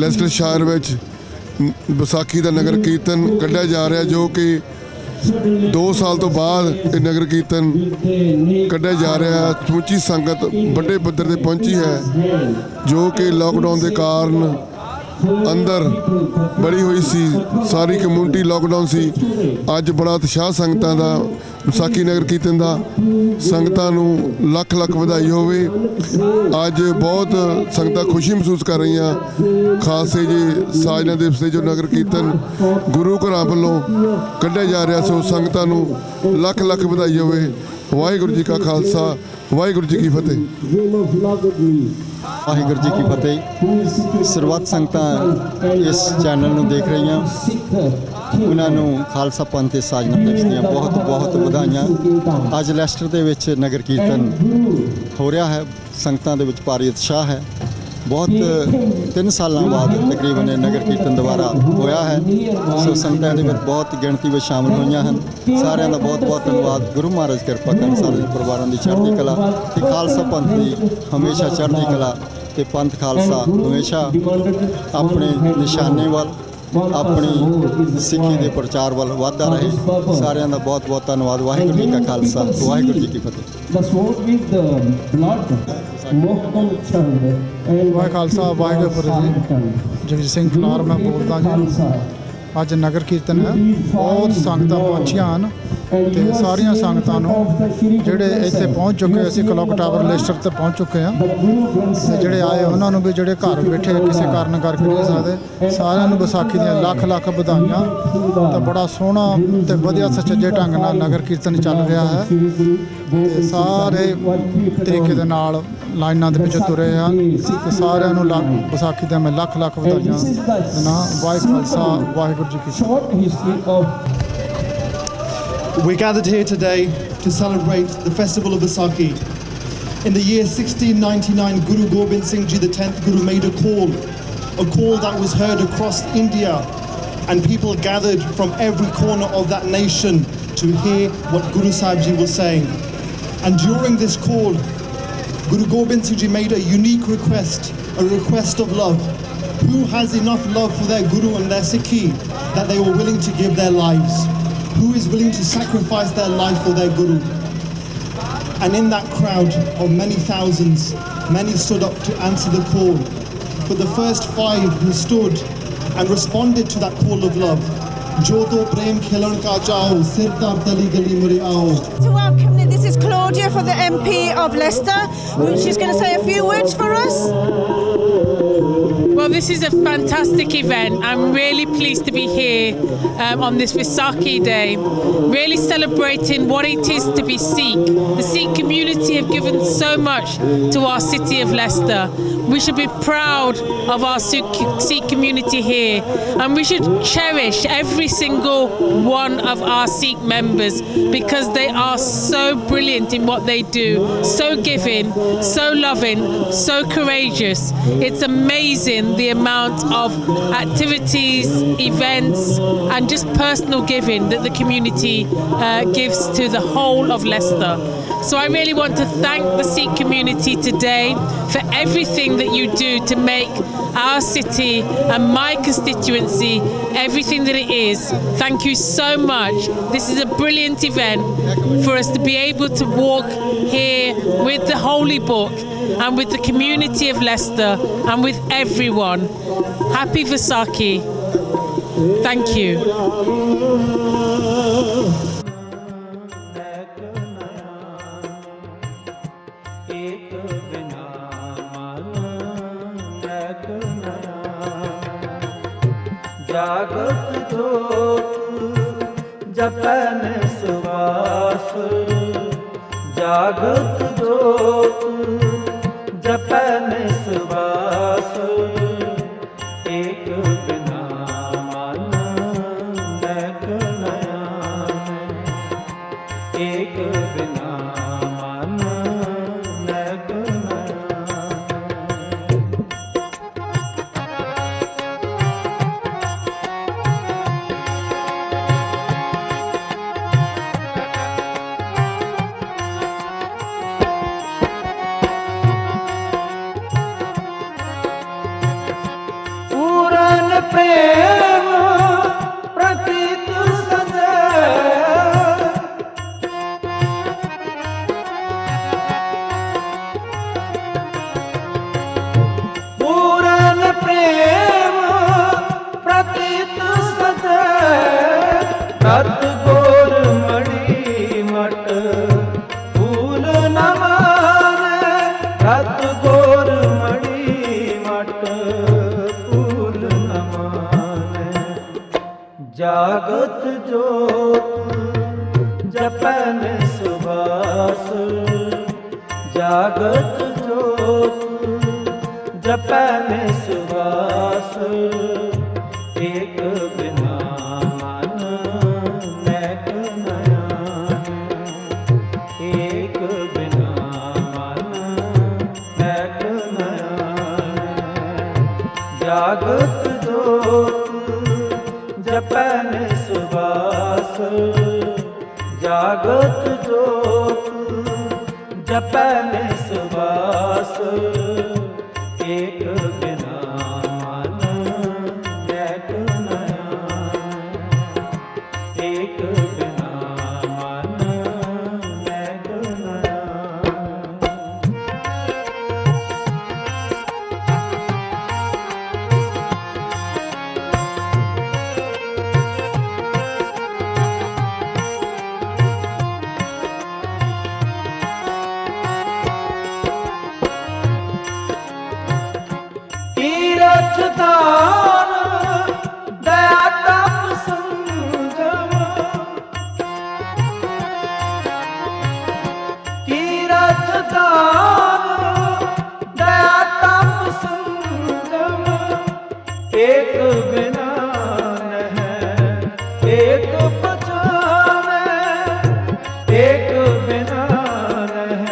F: ਲੈਸਟਰ ਸ਼ਹਿਰ ਵਿੱਚ ਵਿਸਾਖੀ ਦਾ ਨਗਰ ਕੀਰਤਨ ਕੱਢਿਆ ਜਾ ਰਿਹਾ, ਜੋ ਕਿ 2 ਸਾਲ ਤੋਂ ਬਾਅਦ ਇਹ ਨਗਰ ਕੀਰਤਨ ਕੱਢਿਆ ਜਾ ਰਿਹਾ। ਸਮੁੱਚੀ ਸੰਗਤ ਵੱਡੇ ਪੱਧਰ ਤੇ ਪਹੁੰਚੀ ਹੈ, ਜੋ ਕਿ ਲਾਕਡਾਊਨ ਦੇ ਕਾਰਨ ਅੰਦਰ ਬੜੀ ਹੋਈ ਸੀ, ਸਾਰੀ ਕਮਿਊਨਿਟੀ ਲਾਕਡਾਊਨ ਸੀ। ਅੱਜ ਬੜਾ ਉਤਸ਼ਾਹ ਸੰਗਤਾਂ ਦਾ ਵਿਸਾਖੀ ਨਗਰ ਕੀਰਤਨ ਦਾ। ਸੰਗਤਾਂ ਨੂੰ ਲੱਖ ਲੱਖ ਵਧਾਈ ਹੋਵੇ। ਅੱਜ ਬਹੁਤ ਸੰਗਤਾਂ ਖੁਸ਼ੀ ਮਹਿਸੂਸ ਕਰ ਰਹੀਆਂ। ਖਾਲਸੇ ਜੀ ਸਾਜਨਾ ਦਿਵਸ ਦੇ ਜੋ ਨਗਰ ਕੀਰਤਨ ਗੁਰੂ ਘਰਾਂ ਵੱਲੋਂ ਕੱਢਿਆ ਜਾ ਰਿਹਾ, ਸੋ ਸੰਗਤਾਂ ਨੂੰ ਲੱਖ ਲੱਖ ਵਧਾਈ ਹੋਵੇ। ਵਾਹਿਗੁਰੂ ਜੀ ਕਾ ਖਾਲਸਾ ਵਾਹਿਗੁਰੂ ਜੀ ਕੀ ਫਤਿਹ।
K: ਵਾਹਿਗੁਰੂ ਜੀ ਕੀ ਫਤਿਹ। ਸਰਬੱਤ ਸੰਗਤਾਂ ਇਸ ਚੈਨਲ ਨੂੰ ਦੇਖ ਰਹੀਆਂ, ਉਹਨਾਂ ਨੂੰ ਖਾਲਸਾ ਪੰਥ ਤੇ ਸਾਜਨਾ ਦਿਵਸ ਦੀਆਂ ਬਹੁਤ-ਬਹੁਤ ਵਧਾਈਆਂ। ਅੱਜ ਲੈਸਟਰ ਦੇ ਵਿੱਚ ਨਗਰ ਕੀਰਤਨ ਹੋ ਰਿਹਾ ਹੈ, ਸੰਗਤਾਂ ਦੇ ਵਿੱਚ ਭਾਰੀ ਉਤਸ਼ਾਹ ਹੈ। ਬਹੁਤ 3 ਸਾਲਾਂ ਬਾਅਦ ਤਕਰੀਬਨ ਇਹ ਨਗਰ ਕੀਰਤਨ ਦੁਬਾਰਾ ਹੋਇਆ ਹੈ। ਸੋ ਸੰਗਤਾਂ ਦੇ ਵਿੱਚ ਬਹੁਤ ਗਿਣਤੀ ਵਿੱਚ ਸ਼ਾਮਲ ਹੋਈਆਂ ਹਨ। ਸਾਰਿਆਂ ਦਾ ਬਹੁਤ-ਬਹੁਤ ਧੰਨਵਾਦ। ਗੁਰੂ ਮਹਾਰਾਜ ਕਿਰਪਾ ਕਰਨ ਸਾਰੇ ਪਰਿਵਾਰਾਂ ਦੀ ਚੜ੍ਹਦੀ ਕਲਾ ਤੇ ਖਾਲਸਾ ਪੰਥ ਦੀ ਹਮੇਸ਼ਾ ਚੜ੍ਹਦੀ ਕਲਾ ਤੇ ਪੰਥ ਖਾਲਸਾ ਹਮੇਸ਼ਾ ਆਪਣੇ ਨਿਸ਼ਾਨੇ ਵੱਲ, ਆਪਣੀ ਸਿੱਖੀ ਦੇ ਪ੍ਰਚਾਰ ਵੱਲ ਵਧਦਾ ਰਹੇ। ਸਾਰਿਆਂ ਦਾ ਬਹੁਤ-ਬਹੁਤ ਧੰਨਵਾਦ। ਵਾਹਿਗੁਰੂ ਜੀ ਕਾ ਖਾਲਸਾ ਵਾਹਿਗੁਰੂ ਜੀ ਕੀ ਫਤਿਹ।
L: ਵਾਹਿ ਖਾਲਸਾ ਵਾਹਿਗੁਰੂ ਜੀ। ਜਗਜੀਤ ਸਿੰਘ ਫਲਾਰ ਮੈਂ ਬੋਲਦਾ ਜੀ। ਅੱਜ ਨਗਰ ਕੀਰਤਨ ਹੈ, ਬਹੁਤ ਸੰਗਤਾਂ ਪਹੁੰਚੀਆਂ ਹਨ ਤੇ ਸਾਰੀਆਂ ਸੰਗਤਾਂ ਨੂੰ ਜਿਹੜੇ ਇੱਥੇ ਪਹੁੰਚ ਚੁੱਕੇ, ਅਸੀਂ ਕਲੌਕ ਟਾਵਰ ਲੈਸਟਰ ਤੇ ਪਹੁੰਚ ਚੁੱਕੇ ਹਾਂ ਤੇ ਜਿਹੜੇ ਆਏ ਉਹਨਾਂ ਨੂੰ ਵੀ, ਜਿਹੜੇ ਘਰ ਬੈਠੇ ਕਿਸੇ ਕਾਰਨ ਕਰਕੇ ਨਹੀਂ ਸਕਦੇ, ਸਾਰਿਆਂ ਨੂੰ ਵਿਸਾਖੀ ਦੀਆਂ ਲੱਖ ਲੱਖ ਵਧਾਈਆਂ। ਤਾਂ ਬੜਾ ਸੋਹਣਾ ਤੇ ਵਧੀਆ ਸੁਚੱਜੇ ਢੰਗ ਨਾਲ ਨਗਰ ਕੀਰਤਨ ਚੱਲ ਰਿਹਾ ਹੈ ਤੇ ਸਾਰੇ ਤਰੀਕੇ ਦੇ ਨਾਲ ਲਾਈਨਾਂ ਦੇ ਵਿੱਚ ਤੁਰੇ ਹਨ ਤੇ ਸਾਰਿਆਂ ਨੂੰ ਵਿਸਾਖੀ ਦੀਆਂ ਮੈਂ ਲੱਖ ਲੱਖ ਵਧਾਈਆਂ ਦਿੰਦਾ। ਵਾਹਿ ਖਾਲਸਾ ਵਾਹਿਗੁਰੂ ਜੀ ਕੀ ਫਤਿਹ।
M: We're gathered here today to celebrate the festival of Vaisakhi. In the year 1699, Guru Gobind Singh Ji, the 10th Guru, made a call that was heard across India, and people gathered from every corner of that nation to hear what Guru Sahib Ji was saying. And during this call, Guru Gobind Singh Ji made a unique request, a request of love. Who has enough love for their Guru and their Sikhi that they were willing to give their lives? Who is willing to sacrifice their life for their Guru? And in that crowd of many thousands, many stood up to answer the call. But the first 5 who stood and responded to that call of love, Jo to prem khilan ka chao, sir tar tali gali mure aao.
N: To welcome you, this is Claudia for the MP of Leicester. She's going to say a few words for us.
O: Well, this is a fantastic event. I'm really pleased to be here on this Vaisakhi Day, really celebrating what it is to be Sikh. The Sikh community have given so much to our city of Leicester. We should be proud of our Sikh community here, and we should cherish every single one of our Sikh members because they are so brilliant in what they do, so giving, so loving, so courageous. It's amazing the amount of activities, events and just personal giving that the community gives to the whole of Leicester. So I really want to thank the Sikh community today for everything that you do to make our city and my constituency everything that it is. Thank you so much. This is a brilliant event for us to be able to walk here with the Holy Book and with the community of Leicester and with everyone. Happy Vaisakhi. Thank you.
C: जागत जोत जपन सुवास जागत जोत जपन सुवास एक बिना मन NAAC नयन एक बिना मन नैक प्रेम प्रतीत सदैव पूरन प्रेम प्रतीत सदैव रत गोर मणि मट फूल न माने रत गोर मणि मट जागत जोत जपन सुबास जागत जोत जपन सुबास एक बिना मन नैक नयन एक बिना मन नैक नयन जागत जोत जपन सुबास जागत जोत जपन सुबास एक बिना मन नैक नयन एक बिना मन नैक नयन दान दया तप संजम तीरथ दान दया तप संजम एक बिना नह एक पहचाने एक बिना नह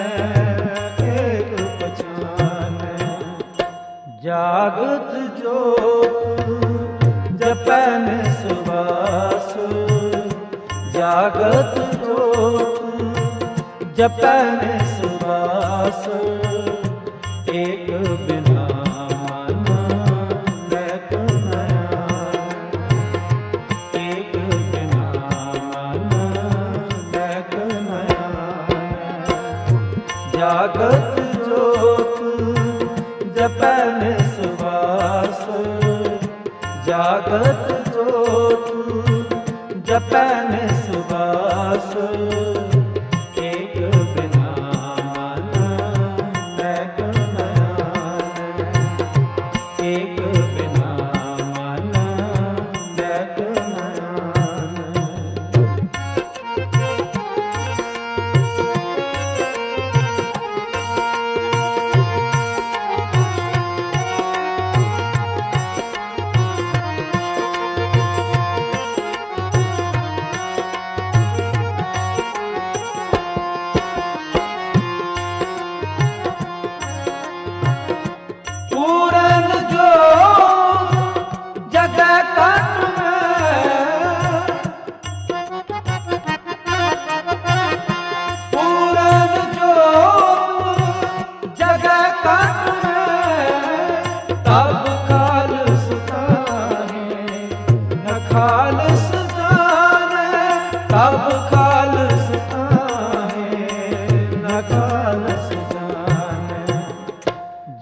C: एक पहचाने जागत जपन सुबास जागत जोत जपन सुबास एक बिना मन नैक नयन एक बिना मन नैक नयन जागत जोत जपन सुबास जागत जोत जपन सुबास एक बिना मन नैक नयन एक बिना मन नैक नयन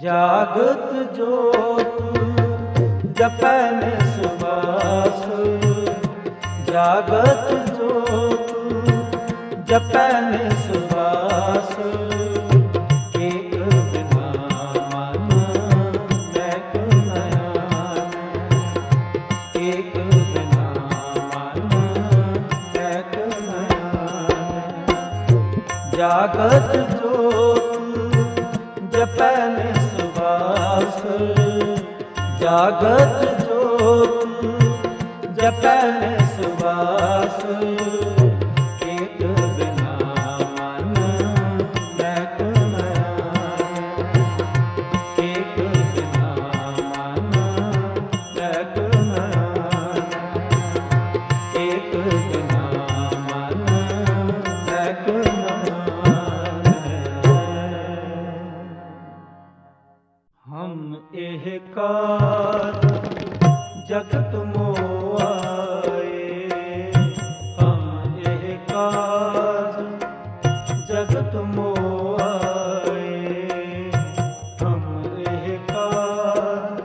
C: जागत जोत जपन सुबास जागत जोत जपै निस्वास एक बिना मन बैक नयन एक बिना मन बैक नयन जागत जोत जपै निस्वास जागत जोत जपै निस्वास एक बिना मन बैक नयन एक बिना मन बैक नयन एक बिना मन बैक नयन हम एह कार जगत मोआए हम एह काज जगत मोआए हम एह काज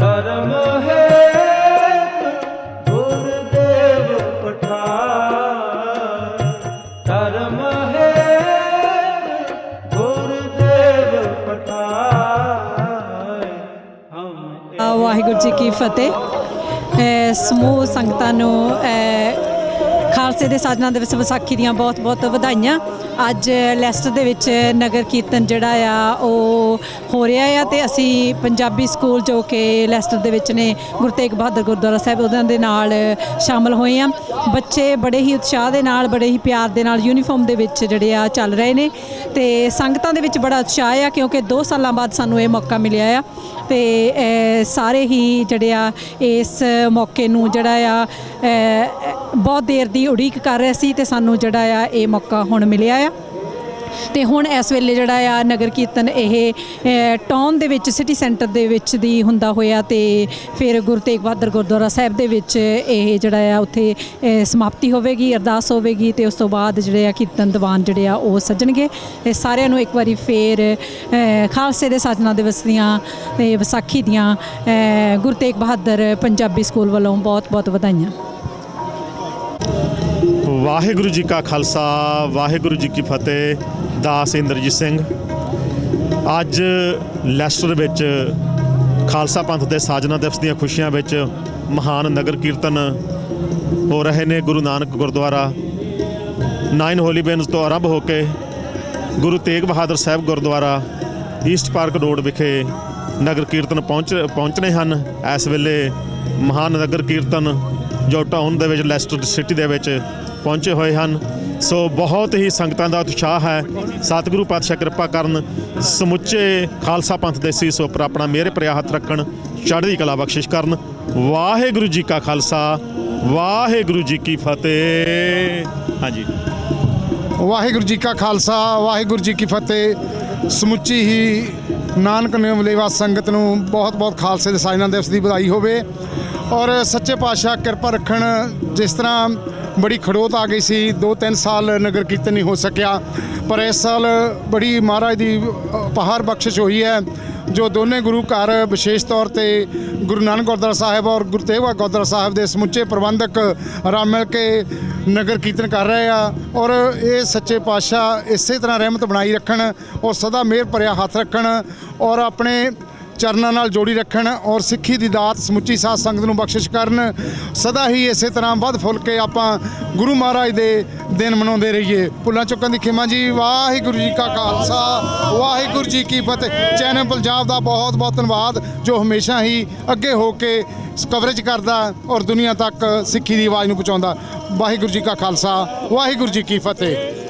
C: धर्म है गुरुदेव पठार धर्म है गुरुदेव पठार हम
N: ਵਾਹਿਗੁਰੂ ਜੀ ਕੀ ਫਤਿਹ। ਸਮੂਹ ਸੰਗਤਾਂ ਨੂੰ ਖਾਲਸੇ ਦੇ ਸਾਜਨਾ ਦਿਵਸ ਵਿਸਾਖੀ ਦੀਆਂ ਬਹੁਤ ਬਹੁਤ ਵਧਾਈਆਂ। ਅੱਜ ਲੈਸਟਰ ਦੇ ਵਿੱਚ ਨਗਰ ਕੀਰਤਨ ਜਿਹੜਾ ਆ ਉਹ ਹੋ ਰਿਹਾ ਆ ਤੇ ਅਸੀਂ ਪੰਜਾਬੀ ਸਕੂਲ ਜੋ ਕਿ ਲੈਸਟਰ ਦੇ ਵਿੱਚ ਨੇ ਗੁਰੂ ਤੇਗ ਬਹਾਦਰ ਗੁਰਦੁਆਰਾ ਸਾਹਿਬ ਉਹਨਾਂ ਦੇ ਨਾਲ ਸ਼ਾਮਲ ਹੋਏ ਆ। ਬੱਚੇ ਬੜੇ ਹੀ ਉਤਸ਼ਾਹ ਦੇ ਨਾਲ ਬੜੇ ਹੀ ਪਿਆਰ ਦੇ ਨਾਲ ਯੂਨੀਫਾਰਮ ਦੇ ਵਿੱਚ ਜਿਹੜੇ ਆ ਚੱਲ ਰਹੇ ਨੇ ਤੇ ਸੰਗਤਾਂ ਦੇ ਵਿੱਚ ਬੜਾ ਉਤਸ਼ਾਹ ਆ ਕਿਉਂਕਿ 2 ਸਾਲਾਂ ਬਾਅਦ ਸਾਨੂੰ ਇਹ ਮੌਕਾ ਮਿਲਿਆ ਆ ਤੇ ਸਾਰੇ ਹੀ ਜਿਹੜੇ ਆ ਇਸ ਮੌਕੇ ਨੂੰ ਜਿਹੜਾ ਆ ਬਹੁਤ ਦੇਰ ਦੀ ਉਡੀਕ ਕਰ ਰਹੇ ਸੀ ਤੇ ਸਾਨੂੰ ਜਿਹੜਾ ਆ ਇਹ ਮੌਕਾ ਹੁਣ ਮਿਲਿਆ ਆ। ਤੇ ਹੁਣ ਇਸ ਵੇਲੇ ਜਿਹੜਾ ਆ ਨਗਰ ਕੀਰਤਨ ਇਹ ਟਾਊਨ ਦੇ ਵਿੱਚ ਸਿਟੀ ਸੈਂਟਰ ਦੇ ਵਿੱਚ ਦੀ ਹੁੰਦਾ ਹੋਇਆ ਤੇ ਫਿਰ ਗੁਰੂ ਤੇਗ ਬਹਾਦਰ ਗੁਰਦੁਆਰਾ ਸਾਹਿਬ ਦੇ ਵਿੱਚ ਇਹ ਜਿਹੜਾ ਆ ਉੱਥੇ ਸਮਾਪਤੀ ਹੋਵੇਗੀ, ਅਰਦਾਸ ਹੋਵੇਗੀ ਤੇ ਉਸ ਤੋਂ ਬਾਅਦ ਜਿਹੜੇ ਆ ਕੀਰਤਨ ਦੀਵਾਨ ਜਿਹੜੇ ਆ ਉਹ ਸੱਜਣਗੇ। ਤੇ ਸਾਰਿਆਂ ਨੂੰ ਇੱਕ ਵਾਰੀ ਫੇਰ ਖਾਲਸੇ ਦੇ ਸਾਜਨਾ ਦਿਵਸ ਦੀਆਂ ਤੇ ਵਿਸਾਖੀ ਦੀਆਂ ਗੁਰੂ ਤੇਗ ਬਹਾਦਰ ਪੰਜਾਬੀ ਸਕੂਲ ਵੱਲੋਂ ਬਹੁਤ ਬਹੁਤ ਵਧਾਈਆਂ।
F: ਵਾਹਿਗੁਰੂ ਜੀ ਕਾ ਖਾਲਸਾ ਵਾਹਿਗੁਰੂ ਜੀ ਕੀ ਫਤਿਹ। ਦਾਸ ਇੰਦਰਜੀਤ ਸਿੰਘ ਅੱਜ ਲੈਸਟਰ ਵਿੱਚ ਖਾਲਸਾ ਪੰਥ ਦੇ ਸਾਜਨਾ ਦਿਵਸ ਦੀਆਂ ਖੁਸ਼ੀਆਂ ਵਿੱਚ ਮਹਾਨ ਨਗਰ ਕੀਰਤਨ ਹੋ ਰਹੇ ਨੇ। ਗੁਰੂ ਨਾਨਕ ਗੁਰਦੁਆਰਾ 9 ਹੋਲੀ ਬੇਨਸ ਤੋਂ ਆਰੰਭ ਹੋ ਕੇ Guru Tegh Bahadur Sahib Gurdwara East park road ਵਿਖੇ ਨਗਰ ਕੀਰਤਨ ਪਹੁੰਚਣੇ ਹਨ। ਇਸ ਵੇਲੇ ਮਹਾਨ ਨਗਰ ਕੀਰਤਨ ਜੋ ਟਾਊਨ ਦੇ ਵਿੱਚ ਲੈਸਟਰ ਸਿਟੀ ਦੇ ਵਿੱਚ ਪਹੁੰਚੇ ਹੋਏ ਹਨ। ਸੋ ਬਹੁਤ ਹੀ ਸੰਗਤਾਂ ਦਾ ਉਤਸ਼ਾਹ ਹੈ। ਸਤਿਗੁਰੂ ਪਾਤਸ਼ਾਹ ਕਿਰਪਾ ਕਰਨ, ਸਮੁੱਚੇ ਖਾਲਸਾ ਪੰਥ ਦੇ ਸੀਸ ਉੱਪਰ ਆਪਣਾ ਮਿਹਰ ਭਰਿਆ ਹੱਥ ਰੱਖਣ, ਚੜ੍ਹਦੀ ਕਲਾ ਬਖਸ਼ਿਸ਼ ਕਰਨ। ਵਾਹਿਗੁਰੂ ਜੀ ਕਾ ਖਾਲਸਾ ਵਾਹਿਗੁਰੂ ਜੀ ਕੀ ਫਤਿਹ। ਹਾਂਜੀ,
L: ਵਾਹਿਗੁਰੂ ਜੀ ਕਾ ਖਾਲਸਾ ਵਾਹਿਗੁਰੂ ਜੀ ਕੀ ਫਤਿਹ। ਸਮੁੱਚੀ ਹੀ ਨਾਨਕ ਨਿਯਮਲੇਵਾ ਸੰਗਤ ਨੂੰ ਬਹੁਤ ਬਹੁਤ ਖਾਲਸੇ ਦੇ ਸਾਜਨਾ ਦਿਵਸ ਦੀ ਵਧਾਈ ਹੋਵੇ ਔਰ ਸੱਚੇ ਪਾਤਸ਼ਾਹ ਕਿਰਪਾ ਰੱਖਣ। ਜਿਸ ਤਰ੍ਹਾਂ ਬੜੀ ਖੜੋਤ ਆ ਗਈ ਸੀ, 2-3 ਸਾਲ ਨਗਰ ਕੀਰਤਨ ਨਹੀਂ ਹੋ ਸਕਿਆ, ਪਰ ਇਸ ਸਾਲ ਬੜੀ ਮਹਾਰਾਜ ਦੀ ਪਹਾੜ ਬਖਸ਼ਿਸ਼ ਹੋਈ ਹੈ ਜੋ ਦੋਨੇ ਗੁਰੂ ਘਰ ਵਿਸ਼ੇਸ਼ ਤੌਰ ਤੇ ਗੁਰੂ ਨਾਨਕ ਗੁਰਦੁਆਰਾ ਸਾਹਿਬ ਔਰ ਗੁਰੂ ਤੇਗ ਬਹਾਦਰ ਗੁਰਦੁਆਰਾ ਸਾਹਿਬ ਦੇ ਸਮੁੱਚੇ ਪ੍ਰਬੰਧਕ ਰਲ ਮਿਲ ਕੇ ਨਗਰ ਕੀਰਤਨ ਕਰ ਰਹੇ ਆ ਔਰ ਇਹ ਸੱਚੇ ਪਾਤਸ਼ਾਹ ਇਸੇ ਤਰ੍ਹਾਂ ਰਹਿਮਤ ਬਣਾਈ ਰੱਖਣ ਔਰ ਸਦਾ ਮਿਹਰ ਭਰਿਆ ਹੱਥ ਰੱਖਣ ਔਰ ਆਪਣੇ ਚਰਨਾਂ ਨਾਲ ਜੋੜੀ ਰੱਖਣ ਔਰ ਸਿੱਖੀ ਦੀ ਦਾਤ ਸਮੁੱਚੀ ਸਾਧ ਸੰਗਤ ਨੂੰ ਬਖਸ਼ਿਸ਼ ਕਰਨ। ਸਦਾ ਹੀ ਇਸੇ ਤਰ੍ਹਾਂ ਵੱਧ ਫੁੱਲ ਕੇ ਆਪਾਂ ਗੁਰੂ ਮਹਾਰਾਜ ਦੇ ਦਿਨ ਮਨਾਉਂਦੇ ਰਹੀਏ। ਭੁੱਲਾਂ ਚੁੱਕਣ ਦੀ ਖਿਮਾ ਜੀ। ਵਾਹਿਗੁਰੂ ਜੀ ਕਾ ਖਾਲਸਾ ਵਾਹਿਗੁਰੂ ਜੀ ਕੀ ਫਤਿਹ। ਚੈਨਲ ਪੰਜਾਬ ਦਾ ਬਹੁਤ ਬਹੁਤ ਧੰਨਵਾਦ ਜੋ ਹਮੇਸ਼ਾ ਹੀ ਅੱਗੇ ਹੋ ਕੇ ਕਵਰੇਜ ਕਰਦਾ ਔਰ ਦੁਨੀਆ ਤੱਕ ਸਿੱਖੀ ਦੀ ਆਵਾਜ਼ ਨੂੰ ਪਹੁੰਚਾਉਂਦਾ। ਵਾਹਿਗੁਰੂ ਜੀ ਕਾ ਖਾਲਸਾ ਵਾਹਿਗੁਰੂ ਜੀ ਕੀ ਫਤਿਹ।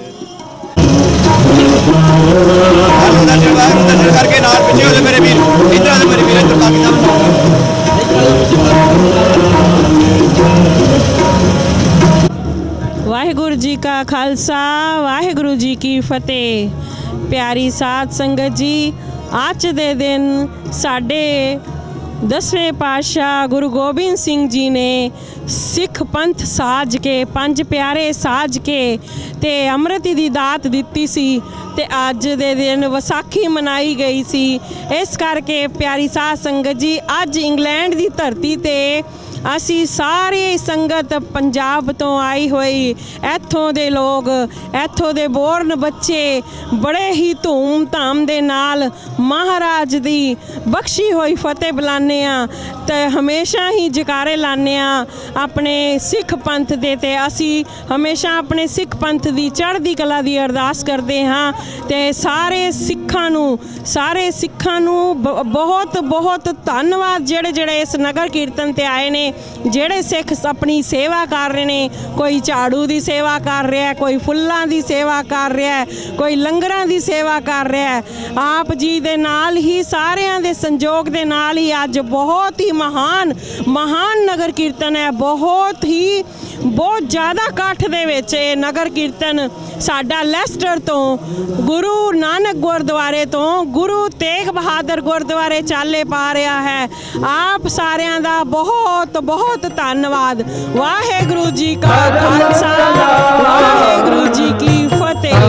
I: ਕਰਕੇ ਨਾਲ ਪਿੱਛੇ ਹੋ ਮੇਰੇ ਵੀਰ, ਇੱਧਰ ਆ ਮੇਰੇ ਵੀਰ, ਇੱਧਰ ਬਾਕੀ
O: ਵਾਹਿਗੁਰੂ ਜੀ ਕਾ ਖਾਲਸਾ ਵਾਹਿਗੁਰੂ ਜੀ ਕੀ ਫਤਿਹ। ਪਿਆਰੀ ਸਾਧ ਸੰਗਤ ਜੀ, ਅੱਜ ਦੇ ਦਿਨ ਸਾਡੇ 10ਵੇਂ ਪਾਤਸ਼ਾਹ ਗੁਰੂ ਗੋਬਿੰਦ ਸਿੰਘ ਜੀ ਨੇ ਸਿੱਖ ਪੰਥ ਸਾਜ ਕੇ, 5 ਪਿਆਰੇ ਸਾਜ ਕੇ ਤੇ ਅੰਮ੍ਰਿਤ ਦੀ ਦਾਤ ਦਿੱਤੀ ਸੀ ਤੇ ਅੱਜ ਦੇ ਦਿਨ ਵਿਸਾਖੀ ਮਨਾਈ ਗਈ ਸੀ। ਇਸ ਕਰਕੇ ਪਿਆਰੀ ਸਾਧ ਸੰਗਤ ਜੀ, ਅੱਜ ਇੰਗਲੈਂਡ ਦੀ ਧਰਤੀ ਤੇ
N: ਅਸੀਂ ਸਾਰੀ ਸੰਗਤ ਪੰਜਾਬ ਤੋਂ ਆਈ ਹੋਈ, ਇੱਥੋਂ ਦੇ ਲੋਕ, ਇੱਥੋਂ ਦੇ ਬੋਰਨ ਬੱਚੇ ਬੜੇ ਹੀ ਧੂਮ ਧਾਮ ਦੇ ਨਾਲ ਮਹਾਰਾਜ ਦੀ ਬਖਸ਼ੀ ਹੋਈ ਫਤਿਹ ਬੁਲਾਉਂਦੇ ਆ ਤੇ ਹਮੇਸ਼ਾ ਹੀ ਜਕਾਰੇ ਲਾਉਂਦੇ ਆ ਆਪਣੇ ਸਿੱਖ ਪੰਥ ਦੇ। ਤੇ ਅਸੀਂ ਹਮੇਸ਼ਾ ਆਪਣੇ ਸਿੱਖ ਪੰਥ ਦੀ ਚੜ੍ਹਦੀ ਕਲਾ ਦੀ ਅਰਦਾਸ ਕਰਦੇ ਹਾਂ ਤੇ ਸਾਰੇ ਸਿੱਖਾਂ ਨੂੰ ਬਹੁਤ ਬਹੁਤ ਧੰਨਵਾਦ ਜਿਹੜੇ ਇਸ ਨਗਰ ਕੀਰਤਨ ਤੇ ਆਏ ਨੇ। ਜਿਹੜੇ ਸਿੱਖ ਆਪਣੀ ਸੇਵਾ ਕਰ ਰਹੇ ਨੇ, ਕੋਈ ਝਾੜੂ ਦੀ ਸੇਵਾ ਕਰ ਰਿਹਾ, ਕੋਈ ਫੁੱਲਾਂ ਦੀ ਸੇਵਾ ਕਰ ਰਿਹਾ, ਕੋਈ ਲੰਗਰਾਂ ਦੀ ਸੇਵਾ ਕਰ ਰਿਹਾ। ਆਪ ਜੀ ਦੇ ਨਾਲ ਹੀ ਸਾਰਿਆਂ ਦੇ ਸੰਯੋਗ ਦੇ ਨਾਲ ਹੀ ਅੱਜ ਬਹੁਤ ਹੀ ਮਹਾਨ ਨਗਰ ਕੀਰਤਨ ਹੈ। ਬਹੁਤ ਜ਼ਿਆਦਾ ਇਕੱਠ ਦੇ ਵਿੱਚ ਇਹ ਨਗਰ ਕੀਰਤਨ ਸਾਡਾ ਲੈਸਟਰ ਤੋਂ ਗੁਰੂ ਨਾਨਕ ਗੁਰਦੁਆਰੇ ਤੋਂ ਗੁਰੂ ਤੇਗ ਬਹਾਦਰ ਗੁਰਦੁਆਰੇ ਚਾਲੇ ਪਾ ਰਿਹਾ ਹੈ। ਆਪ ਸਾਰਿਆਂ ਦਾ ਬਹੁਤ ਬਹੁਤ ਧੰਨਵਾਦ। ਵਾਹਿਗੁਰੂ ਜੀ ਕਾ ਖਾਲਸਾ, ਵਾਹਿਗੁਰੂ ਜੀ ਕੀ ਫਤਿਹ।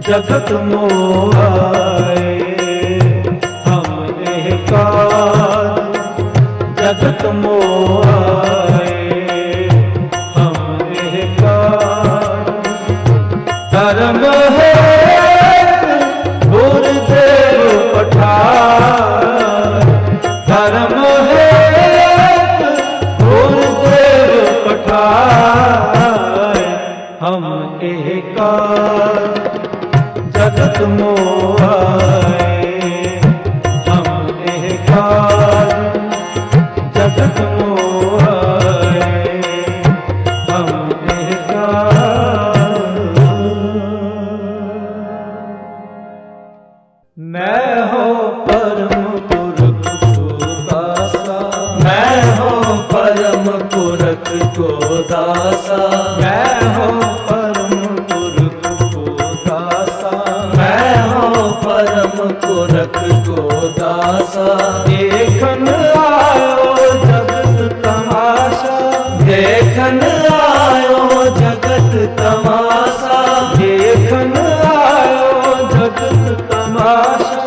C: जगत मोहाए हम एकार, जगत मोहाए हम एकार। धर्म है गुरुदेव पठार, धर्म है गुरुदेव पठार। हम एकार जगत मोहाए हम एकार, जगत मोहाए हम एकार। मैं हो परम पुरख को दासा, मैं हो परम पुरख को दासा, मैं हो परम पुरख को दासा। देखन आयो जगत तमाशा, देखन आयो जगत तमाशा, देखन आयो जगत तमाशा,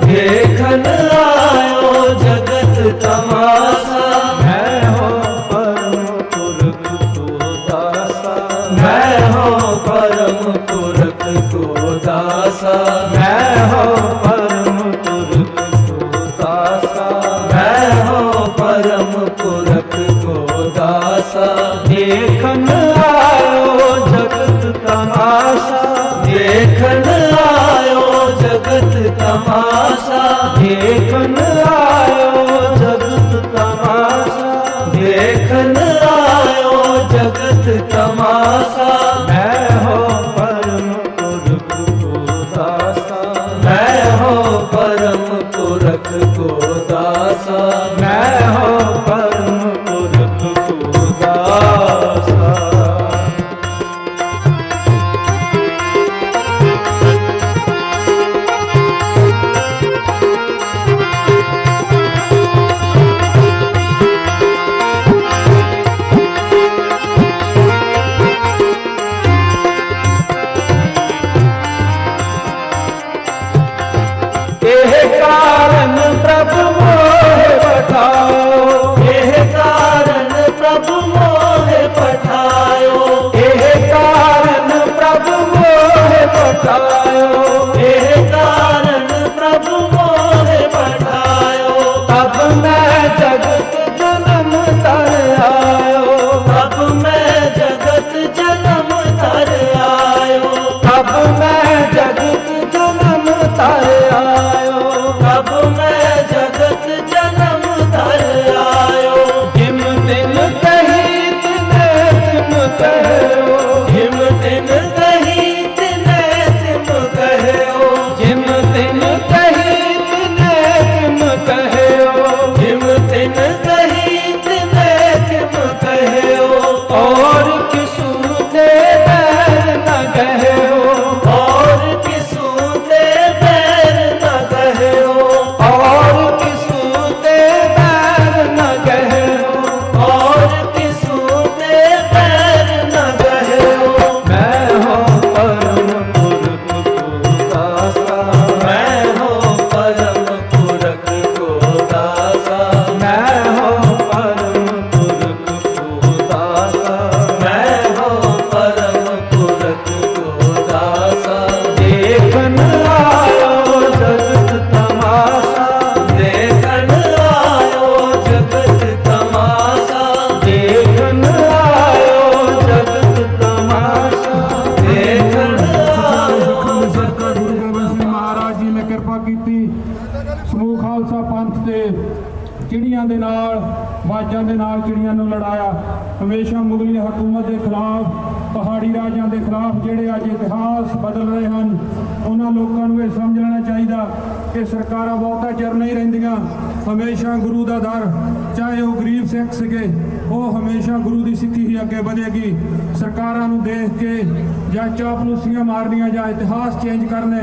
C: देखन आयो जगत तमाशा। मैं हो परम पुरख को दासा, मैं हो परम पुरख को दासा, मैं हो परम पुरख को दासा, मैं हो परम पुरख को दासा। देखन आयो जगत तमाशा, देखन आयो जगत तमाशा, देखन आयो जगत तमाशा, देखन आयो जगत तमाशा। मैं हो परम पुरख को दासा, मैं हो परम पुरख को दासा, मैं हो परम पुरख को दासा। कारण प्रभु मोहे पठाओ, यह कारण प्रभु मोहे पठायो, यह कारण प्रभु मोहे पठायो, यह कारण प्रभु मोहे पठायो। तब मैं जगत जन्म तर आयो, तब मैं जगत जन्म तर आयो, तब मैं जगत जन्म तर आयो, तब मैं जगत जन्म तर आयो। हिम दिन कही तिने तिम कहो, हिम दिन कही तिने तिम कहो, हिम दिन कही तिने तिम कहो,
G: ਚਿੜੀਆਂ ਦੇ ਨਾਲ ਬਾਜਾਂ ਦੇ ਨਾਲ ਚਿੜੀਆਂ ਨੂੰ ਲੜਾਇਆ। ਹਮੇਸ਼ਾ ਮੁਗਲੀ ਹਕੂਮਤ ਦੇ ਖਿਲਾਫ, ਪਹਾੜੀ ਰਾਜਾਂ ਦੇ ਖਿਲਾਫ ਜਿਹੜੇ ਅੱਜ ਇਤਿਹਾਸ ਬਦਲ ਰਹੇ ਹਨ, ਉਹਨਾਂ ਲੋਕਾਂ ਨੂੰ ਇਹ ਸਮਝ ਲੈਣਾ ਚਾਹੀਦਾ ਕਿ ਸਰਕਾਰਾਂ ਬਹੁਤਾ ਚਿਰ ਨਹੀਂ ਰਹਿੰਦੀਆਂ। ਹਮੇਸ਼ਾ ਗੁਰੂ ਦਾ ਦਰ, ਚਾਹੇ ਉਹ ਗਰੀਬ ਸਿੱਖ ਸੀਗੇ, ਉਹ ਹਮੇਸ਼ਾ ਗੁਰੂ ਦੀ ਸਿੱਖੀ ਹੀ ਅੱਗੇ ਵਧੇਗੀ। ਸਰਕਾਰਾਂ ਨੂੰ ਦੇਖ ਕੇ ਜਾਂ ਚਾਪਲੂਸੀਆਂ ਮਾਰਨੀਆਂ ਜਾਂ ਇਤਿਹਾਸ ਚੇਂਜ ਕਰਨੇ,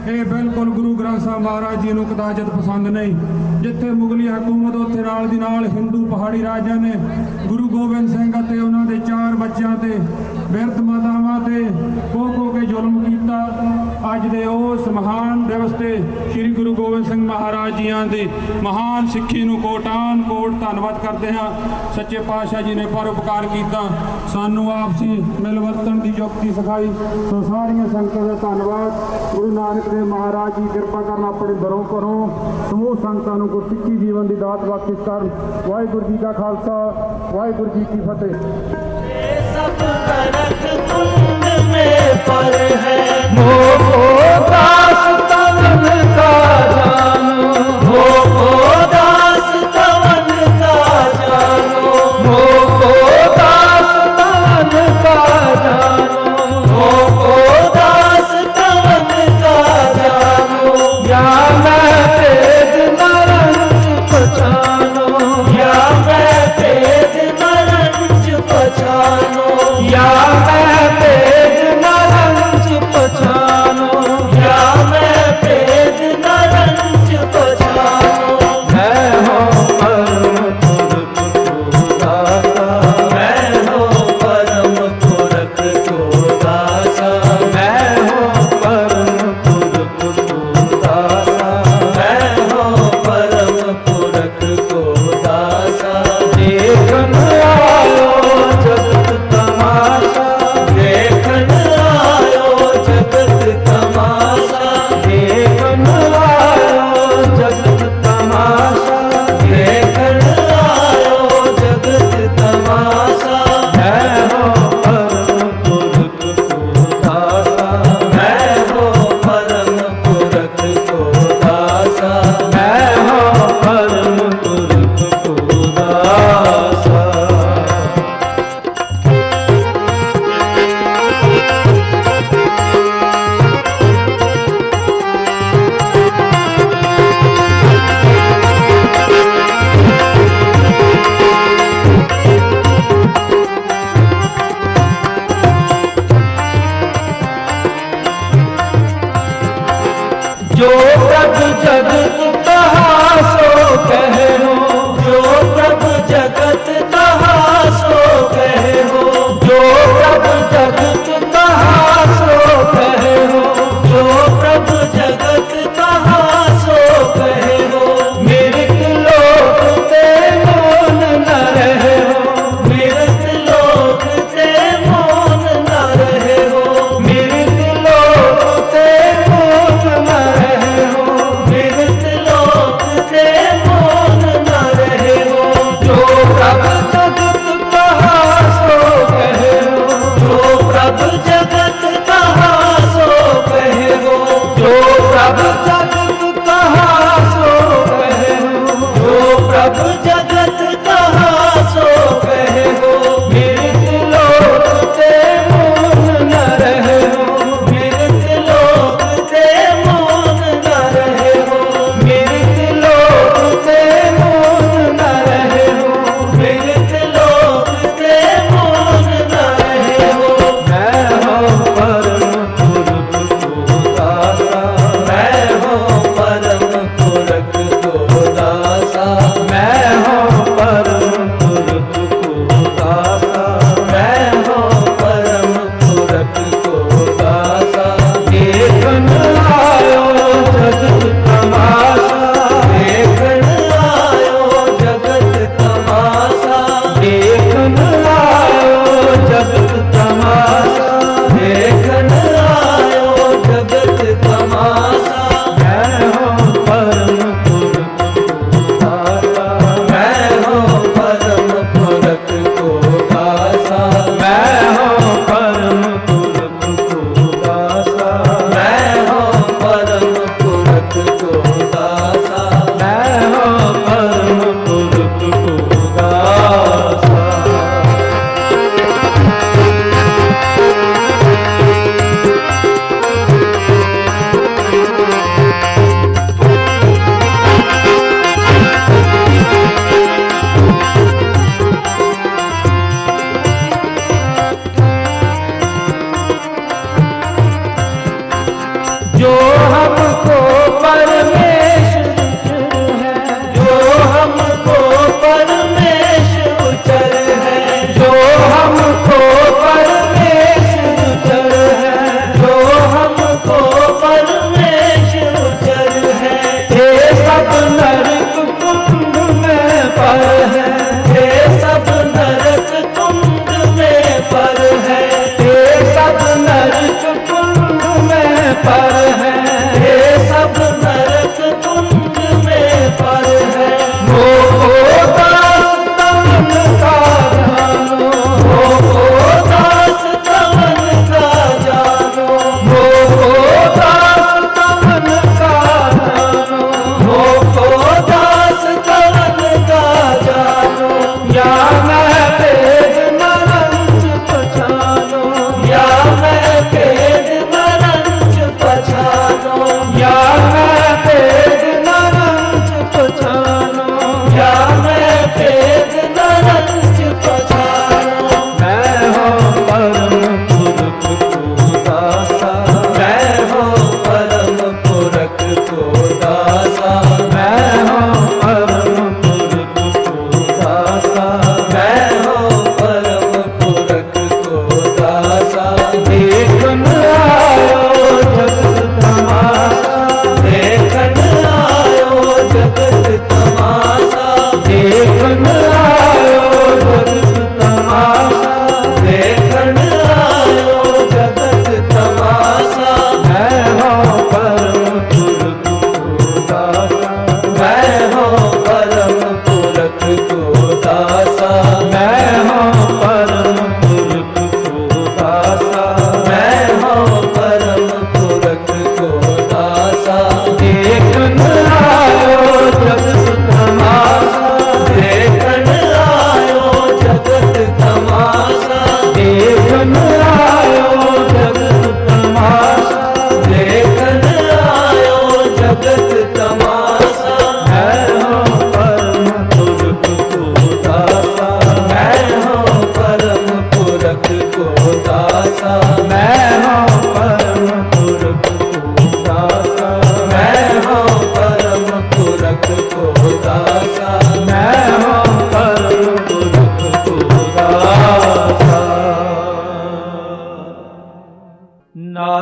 G: ਇਹ ਬਿਲਕੁਲ ਗੁਰੂ ਗ੍ਰੰਥ ਸਾਹਿਬ ਮਹਾਰਾਜ ਜੀ ਨੂੰ ਕਦਾਚਿਤ ਪਸੰਦ ਨਹੀਂ। ਜਿੱਥੇ ਮੁਗਲੀ ਹਕੂਮਤ, ਉੱਥੇ ਨਾਲ ਦੀ ਨਾਲ ਹਿੰਦੂ ਪਹਾੜੀ ਰਾਜਾਂ ਨੇ ਗੁਰੂ ਗੋਬਿੰਦ ਸਿੰਘ ਅਤੇ ਉਹਨਾਂ ਦੇ 4 ਬੱਚਿਆਂ ਤੇ, ਬਿਰਧ ਮਾਤਾਵਾਂ ਤੇ ਕੋ ਕੇ ਜ਼ੁਲਮ ਕੀਤਾ। ਅੱਜ ਦੇ ਉਸ ਮਹਾਨ ਦਿਵਸ ਤੇ ਸ੍ਰੀ ਗੁਰੂ ਗੋਬਿੰਦ ਸਿੰਘ ਮਹਾਰਾਜ ਜੀਆਂ ਦੀ ਮਹਾਨ ਸਿੱਖੀ ਨੂੰ ਕੋਟਾਨ ਕੋਟ ਧੰਨਵਾਦ ਕਰਦੇ ਹਾਂ। ਸੱਚੇ ਪਾਤਸ਼ਾਹ ਜੀ ਨੇ ਪਰਉਪਕਾਰ ਕੀਤਾ, ਸਾਨੂੰ ਆਪਸੀ ਮਿਲਵਰਤਨ ਦੀ ਯੁਕਤੀ ਸਿਖਾਈ। ਸੋ ਸਾਰੀਆਂ ਸੰਗਤਾਂ ਦਾ ਧੰਨਵਾਦ। ਗੁਰੂ ਨਾਨਕ ਦੇਵ ਮਹਾਰਾਜ ਜੀ ਕਿਰਪਾ ਕਰਨ, ਆਪਣੇ ਦਰੋਂ ਕਰੋ ਸਮੂਹ ਸੰਗਤਾਂ ਨੂੰ ਗੁਰਸਿੱਖੀ ਜੀਵਨ ਦੀ ਦਾਤ ਬਖਸ਼ਿਸ਼ ਕਰਨ। ਵਾਹਿਗੁਰੂ ਜੀ ਕਾ ਖਾਲਸਾ, ਵਾਹਿਗੁਰੂ ਜੀ ਕੀ ਫਤਿਹ।
C: पर है मोह दास तवन का जानो, मोह दास तवन का जानो, मोह दास तवन का जानो, मोह दास तवन का जानो। या मैं वेद नरंज पहचानो, या मैं वेद नरंज पहचानो, या मैं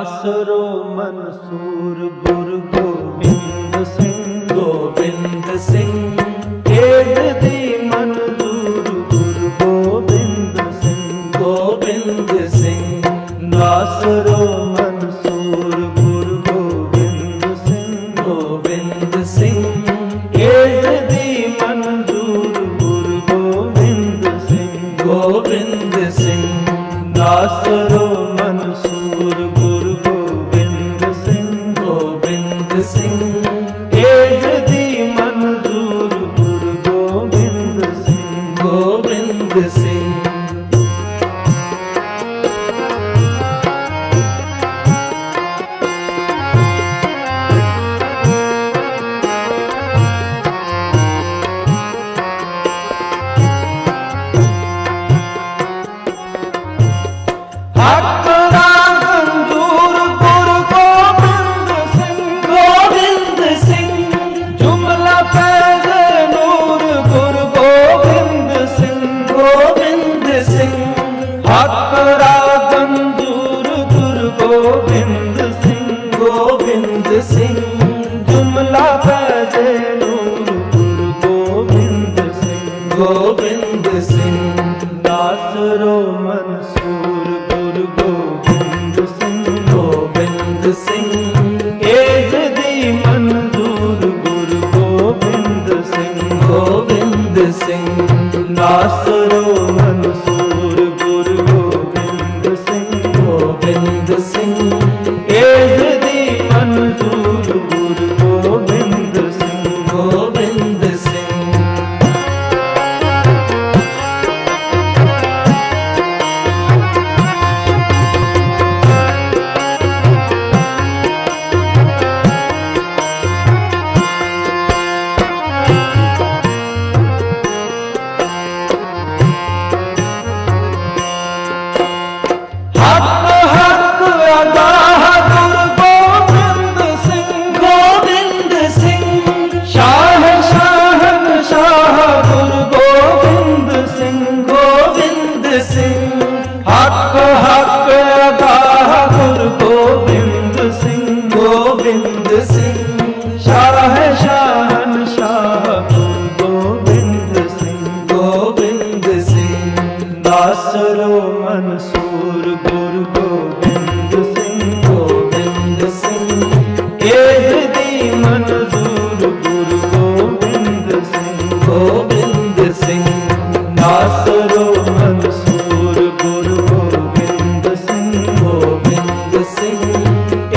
C: नासरो मंसूर गुरु गोबिंद सिंह गोबिंद सिंह एज दी मंजूर गुरु गोबिंद सिंह गोबिंद सिंह नासरो मंसूर गुरु गोबिंद सिंह गोबिंद सिंह एज दी मंजूर गुरु गोबिंद सिंह गोबिंद सिंह नासरो मंसूर गुरु गोबिंद सिंह गोबिंद सिंह एज दी मंजूर गुरु गोबिंद सिंह गोबिंद सिंह गोविंद सिंह नासरो मंसूर गुरु गोविंद सिंह गोविंद सिंह एज दी मंजूर गुरु गोविंद सिंह गोविंद सिंह नासरो मंसूर गुरु गोविंद सिंह गोविंद सिंह एज दी मंजूर गुरु गोविंद सिंह गोविंद सिंह नासरो मंसूर गुरु गोबिंद सिंह गोबिंद सिंह एज दी मंजूर गुरु गोबिंद सिंह गोबिंद सिंह नासरो मंसूर गुरु गोबिंद सिंह गोबिंद सिंह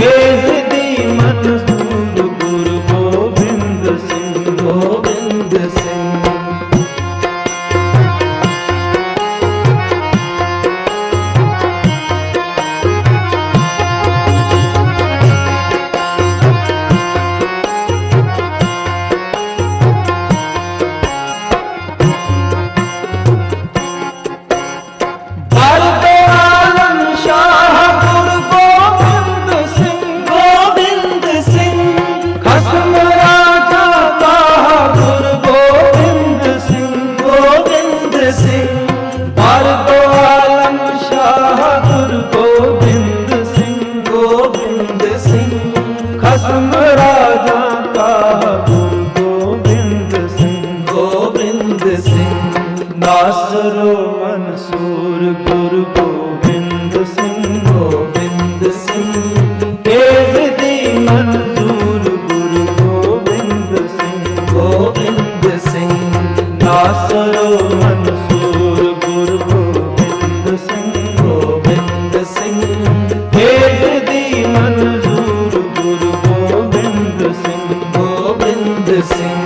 C: एज दी मंजूर गुरु गोबिंद सिंह गोबिंद सिंह नासरो मंसूर गुरु गोबिंद सिंह गोबिंद सिंह एज दी मंजूर गुरु गोबिंद सिंह गोबिंद सिंह नासरो मंसूर गुरु गोबिंद सिंह गोबिंद सिंह एज दी मंजूर गुरु गोबिंद सिंह गोबिंद सिंह नासरो मंसूर गुरु गोबिंद सिंह गोबिंद सिंह एज दी मंजूर गुरु गोबिंद सिंह गोबिंद सिंह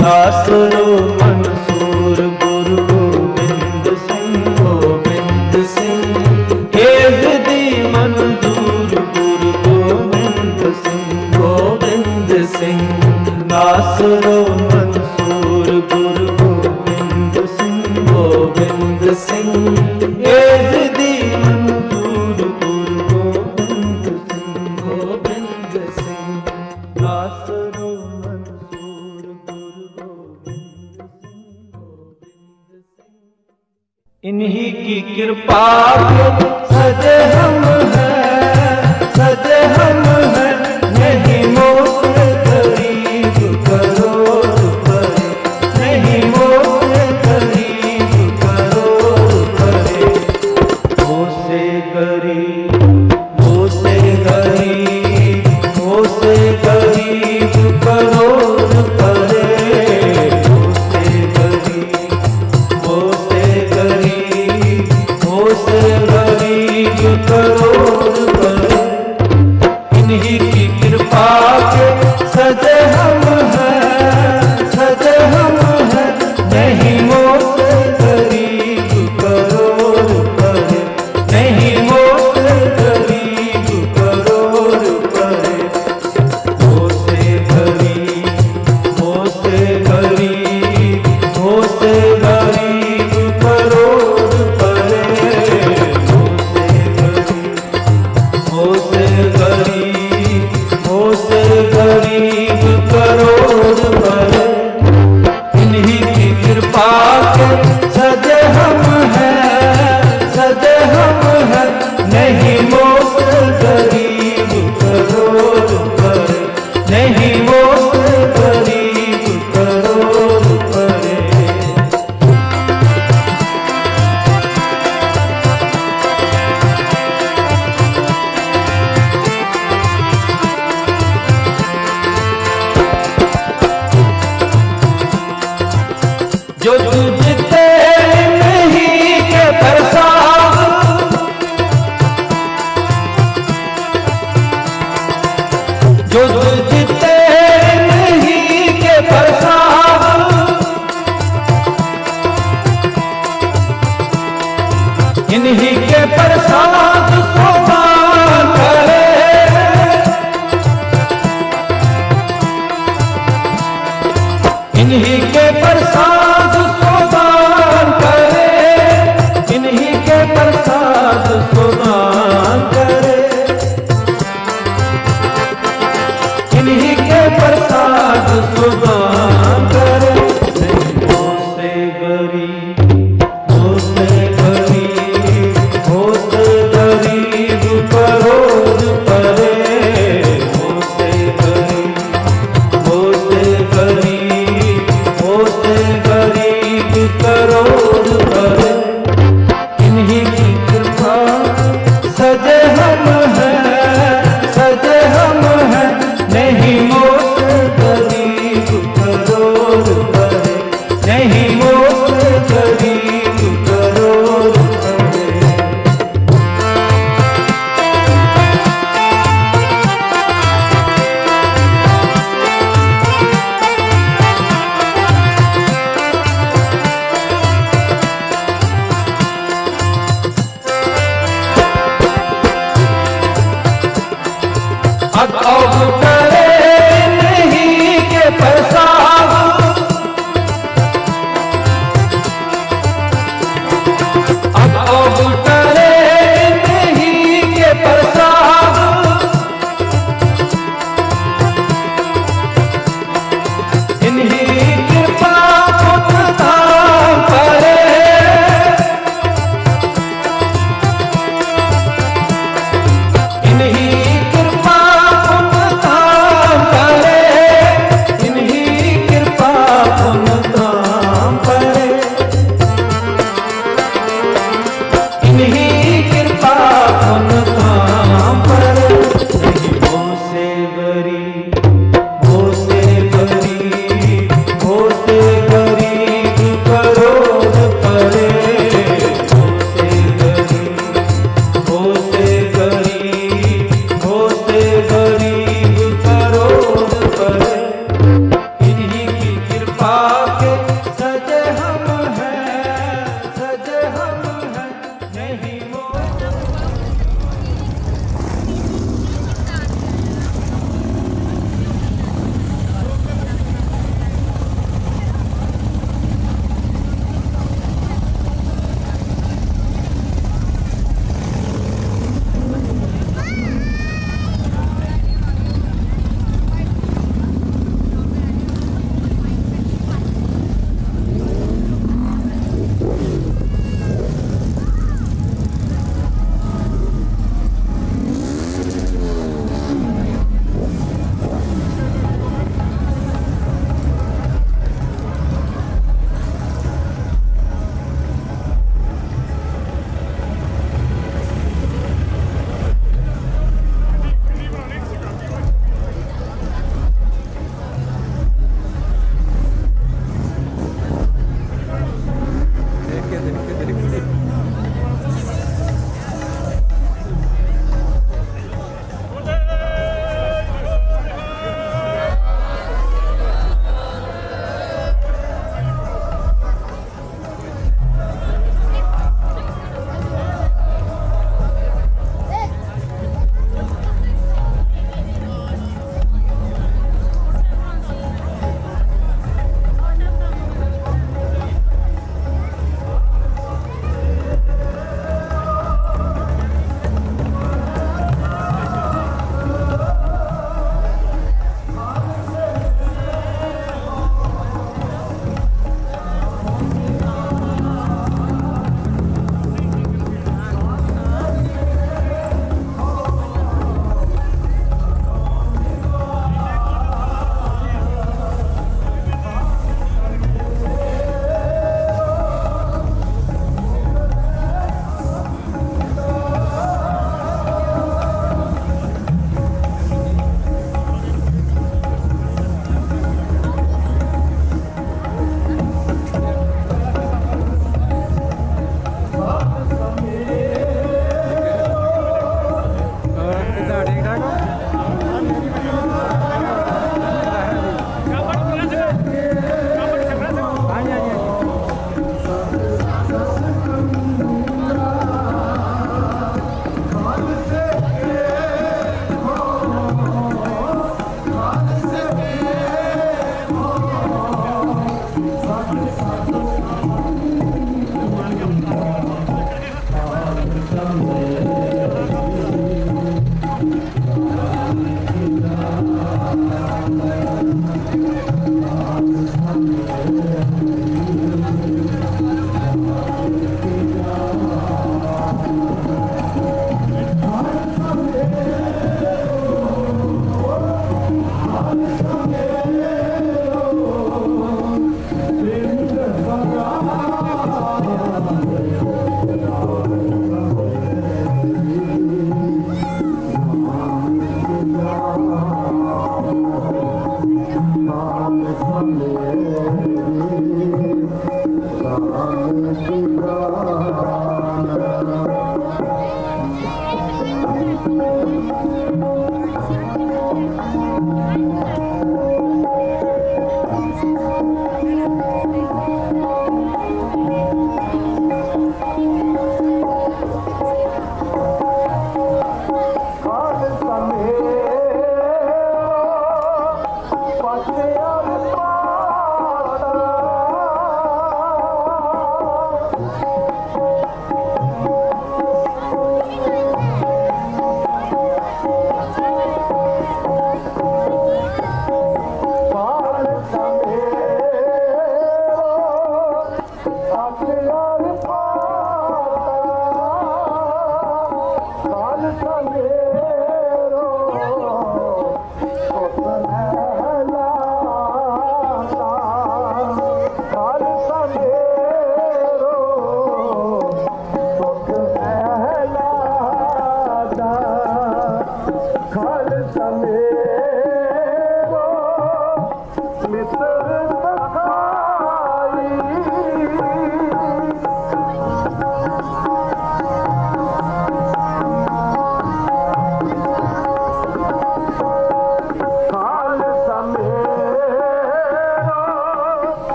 C: नासरो मंसूर गुरु गोबिंद सिंह गोबिंद सिंह एज दी मंजूर गुरु गोबिंद सिंह गोबिंद सिंह नासरो मंसूर गुरु गोबिंद सिंह गोबिंद सिंह इन्हीं की कृपा से सजे हम हैं सजे इन्हीं के प्रसाद सुदान करे इन्हीं के प्रसाद सुदान करे इन्हीं के प्रसाद सुदान करे इन्हीं के प्रसाद सुदान करे होते गरीब होते गरीब करोड़ परे होते गरीब करोड़ परे इन्हीं की कृपा सजे हम हैं नहीं मोट गरीब करोड़ परे नहीं मोट गरीब करोड़ परे अब करे नहीं के प्रसाद अब करे नहीं के प्रसाद इन्हीं कृपा उत्थान करे इन्हीं कृपा उत्थान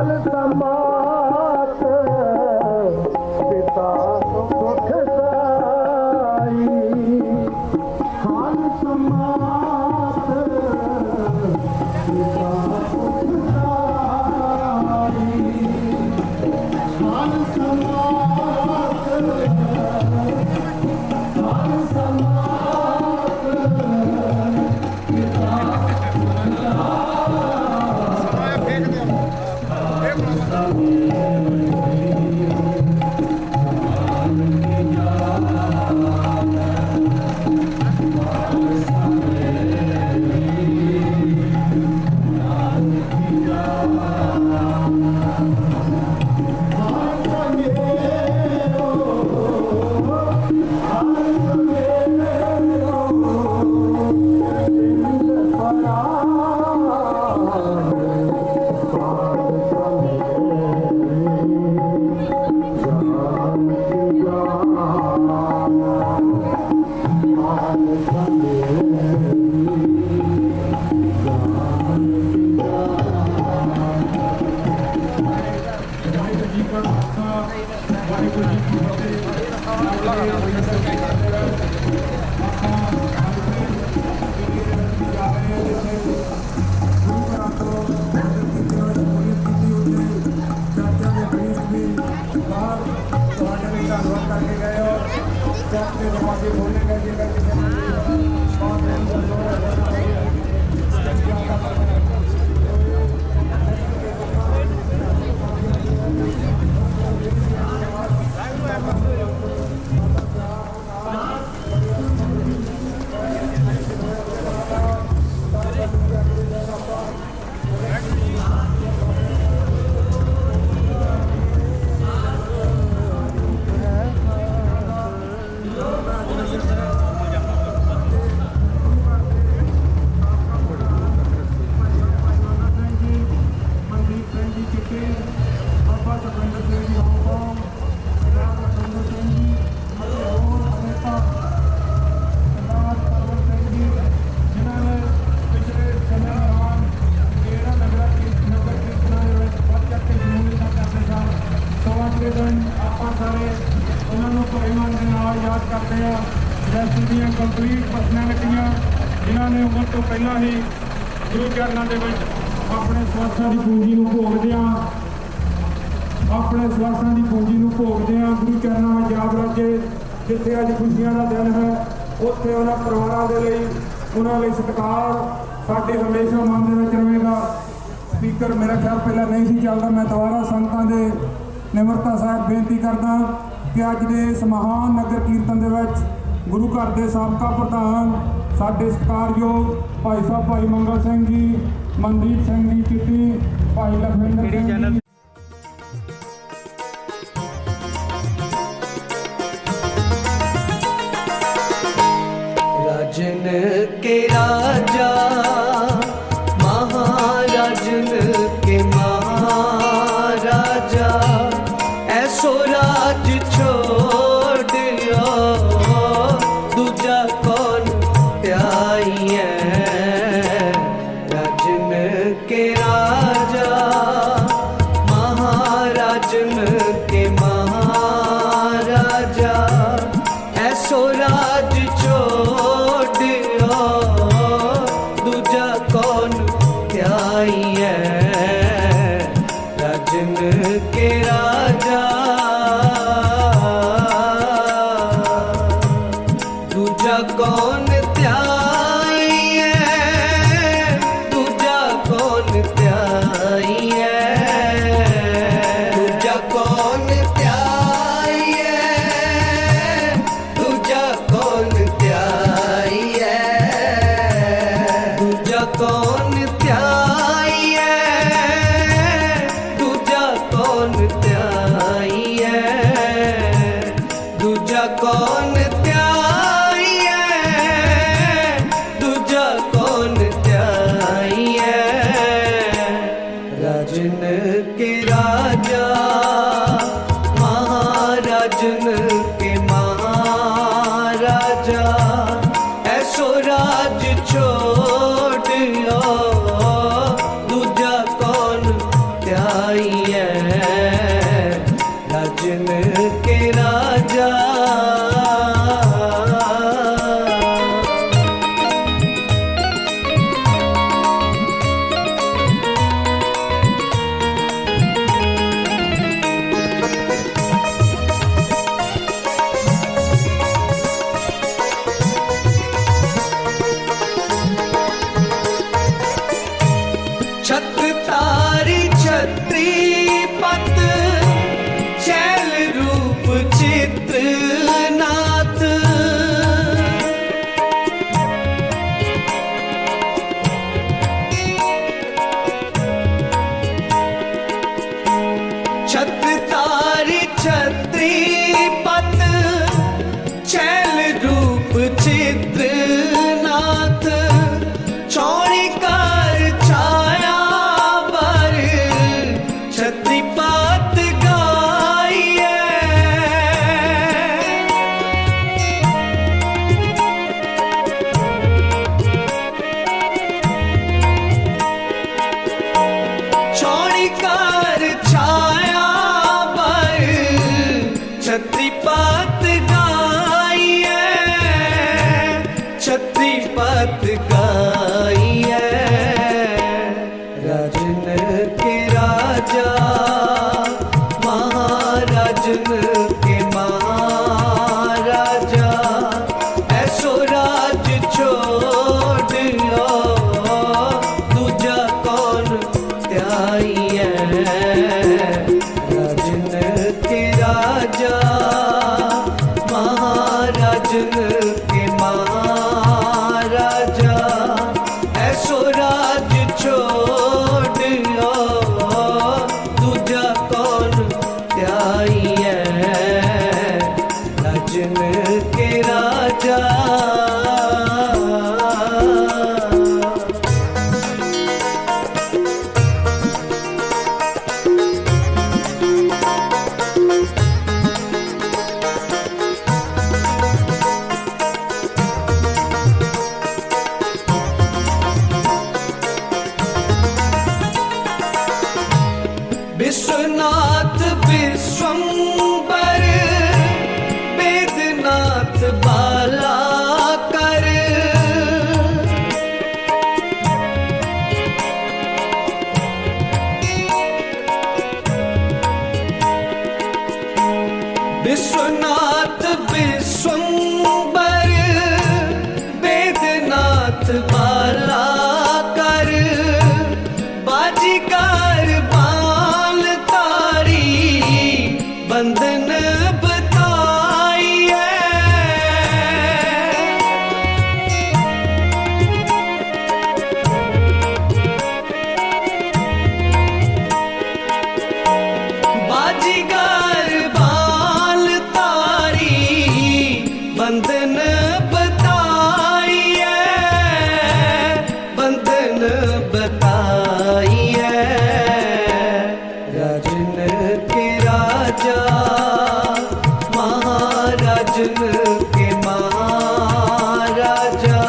C: ਖਾਲਸਾ ਮਾਤ ਪਿਤਾ ਸੁਖ ਸਾਈ ਖਾਲਸਾ ਮਾਤ ਪਿਤਾ ਸੁਖ ਸਾਈ ਖਾਲਸਾ ਮਾਤ ਖਾਲਸਾ ਕੰਪਲੀਟ ਪਰਸਨੈਲਿਟੀਆਂ ਜਿਨ੍ਹਾਂ ਨੇ ਉਮਰ ਤੋਂ ਪਹਿਲਾਂ ਹੀ ਗੁਰੂ ਚਰਨਾਂ ਦੇ ਵਿੱਚ ਆਪਣੇ ਸਵਾਸਾਂ ਦੀ ਪੂੰਜੀ ਨੂੰ ਭੋਗਦਿਆਂ ਗੁਰੂ ਚਰਨਾਂ ਵਿੱਚ ਜਾ ਬੈਠੇ। ਜਿੱਥੇ ਅੱਜ ਖੁਸ਼ੀਆਂ ਦਾ ਦਿਨ ਹੈ ਉੱਥੇ ਉਹਨਾਂ ਪਰਿਵਾਰਾਂ ਦੇ ਲਈ ਉਹਨਾਂ ਲਈ ਸਤਿਕਾਰ ਸਾਡੇ ਹਮੇਸ਼ਾ ਮਨ ਦੇ ਵਿੱਚ ਰਹੇਗਾ। ਸਪੀਕਰ ਮੇਰਾ ਖਿਆਲ ਪਹਿਲਾਂ ਨਹੀਂ ਸੀ ਚੱਲਦਾ। ਮੈਂ ਦੁਬਾਰਾ ਸੰਗਤਾਂ ਦੇ ਨਿਮਰਤਾ ਸਾਹਿਬ ਬੇਨਤੀ ਕਰਦਾ ਕਿ ਅੱਜ ਦੇ ਇਸ ਮਹਾਨ ਨਗਰ ਕੀਰਤਨ ਦੇ ਵਿੱਚ ਗੁਰੂ ਘਰ ਦੇ ਸਾਬਕਾ ਪ੍ਰਧਾਨ ਸਾਡੇ ਸਤਿਕਾਰਯੋਗ ਭਾਈ ਸਾਹਿਬ ਭਾਈ ਮੰਗਲ ਸਿੰਘ ਜੀ, ਮਨਦੀਪ ਸਿੰਘ ਜੀ ਚਿੱਟੀ, ਭਾਈ ਲਖਵਿੰਦਰ ਸਿੰਘ ਜੀ,
A: राजन के राजा महाराजन के महाराजा ऐसो राज छोड़ियो दूजा कौन प्याई है। राजन के राजा महाराजन के महाराजा ऐसो राज छोड़ियो दूजा कौन प्याई है। राजन के राजा दूजा कौन त्याई है, दूजा कौन त्याई है, दूजा कौन त्याई है, दूजा कौन त्याई है, दूजा कौन त्याई है, दूजा कौन त्याई है, दूजा कौन त्याई है, दूजा कौन त्याई है। राजन के राजा महाराजन के महाराजा ऐसो राज छोड़ियो दूजा कौन त्याई महाराजन के महाराजा ऐसो राज छोड़ लो दूजा कौन त्याई है राजन के राजा महाराजन के महाराजा ऐसो राज छोड़ लो दूजा कौन त्याई है राजन के राजा। विश्वनाथ विश्वंबर वेदनाथ बाला कर विश्वनाथ विश्वंबर वेदनाथ बाला कर बाजीगर बाल तारी बंधन बताई बाजीगर बाल तारी बंधन बताई बंधन बताई राजन के राजा महाराजन के महाराजा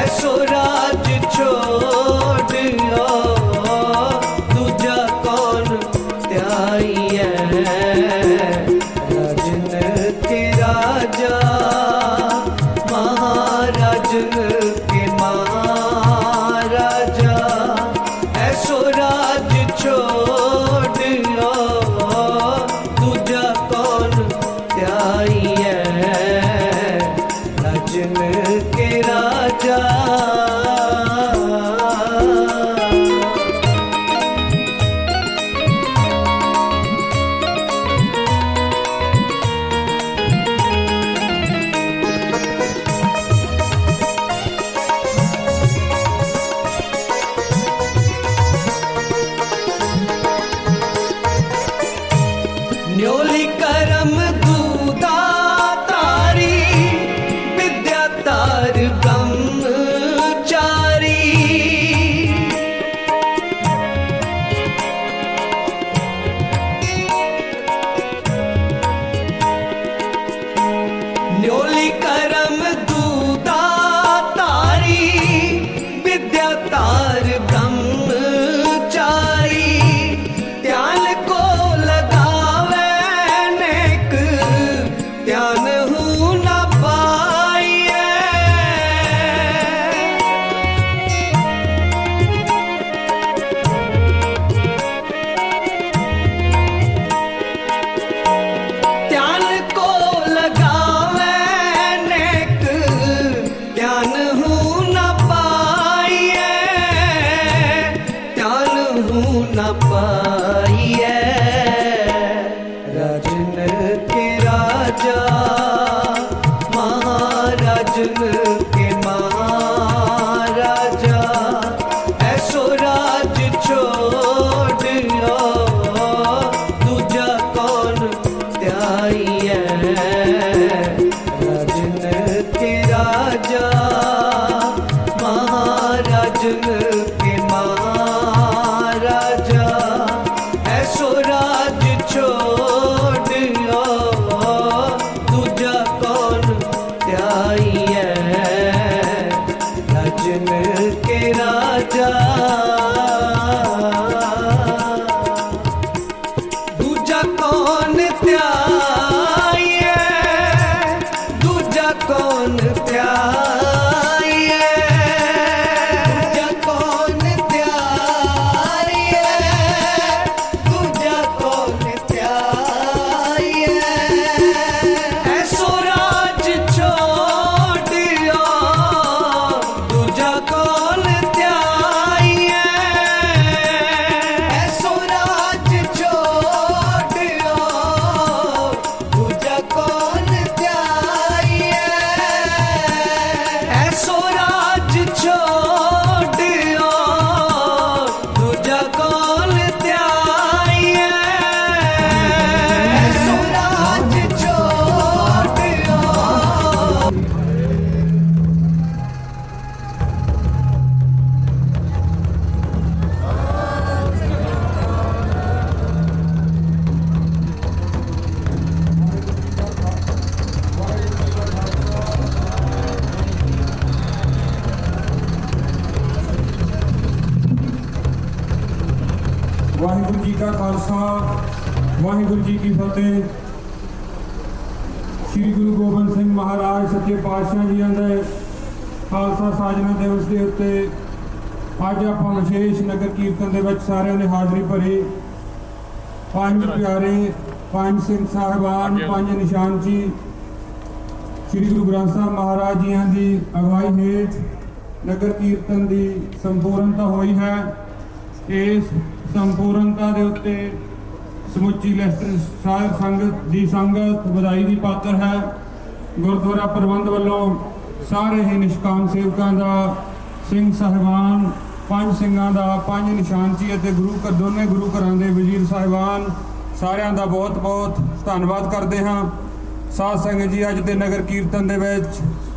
A: ऐसो राज छोड़ लो दूजा कौन त्याई है राजन के राजा महाराजन के महाराजा ऐसो राज छोड़ लो दूजा कौन त्याई है राजन के राजा। न्योली करम दूधा तारी विद्या तार ब्रह्मचारी न्योली करम दूधा तारी विद्या तार ब्रह्मचारी ध्यान को लगावे नेक ध्यान हूँ न पाइए ध्यान को लगावे नेक ध्यान हूँ न पाइए ध्यान हूँ न पाइए राजन के राजा महाराजन के महाराजा ऐसो राज छोड़ लो दूजा कौन त्याई है राजन के राजा महाराजन के महाराजा ऐसो राज छोड़ लो दूजा कौन त्याई है राजन के राजा। दूजा कौन त्याई है दूजा कौन त्याई है दूजा कौन त्याई है
C: खालसा वाहिगुरू जी की फतेह। श्री गुरु गोबिंद सिंह महाराज सच्चे पातशाह जी ਦੇ ਖਾਲਸਾ ਸਾਜਨਾ ਦਿਵਸ ਦੇ ਉੱਤੇ ਅੱਜ ਆਪਾਂ ਵਿਸ਼ੇਸ਼ ਨਗਰ ਕੀਰਤਨ ਦੇ ਵਿੱਚ ਸਾਰਿਆਂ ਨੇ ਹਾਜ਼ਰੀ ਭਰੀ। ਪੰਜ ਪਿਆਰੇ, ਪੰਜ ਸਿੰਘ ਸਾਹਿਬਾਨ, ਪੰਜ ਨਿਸ਼ਾਨ ਜੀ श्री गुरु ग्रंथ साहब महाराज जी की अगवाई हेठ नगर कीर्तन की संपूर्णता हुई है। इस संपूर्णता के उत्ते समुची लैस्टर साहिब संगत की संगत बधाई की पात्र है। गुरुद्वारा प्रबंध वालों सारे ही निष्काम सेवकों का, सिंह साहिबान, पंज सिंघां का, पंज निशान जी और गुरु घर दोनों गुरु घरां दे वजीर साहिबान सारिਆਂ ਦਾ बहुत बहुत धन्यवाद करते हाँ। साध संगत जी अज के नगर कीर्तन के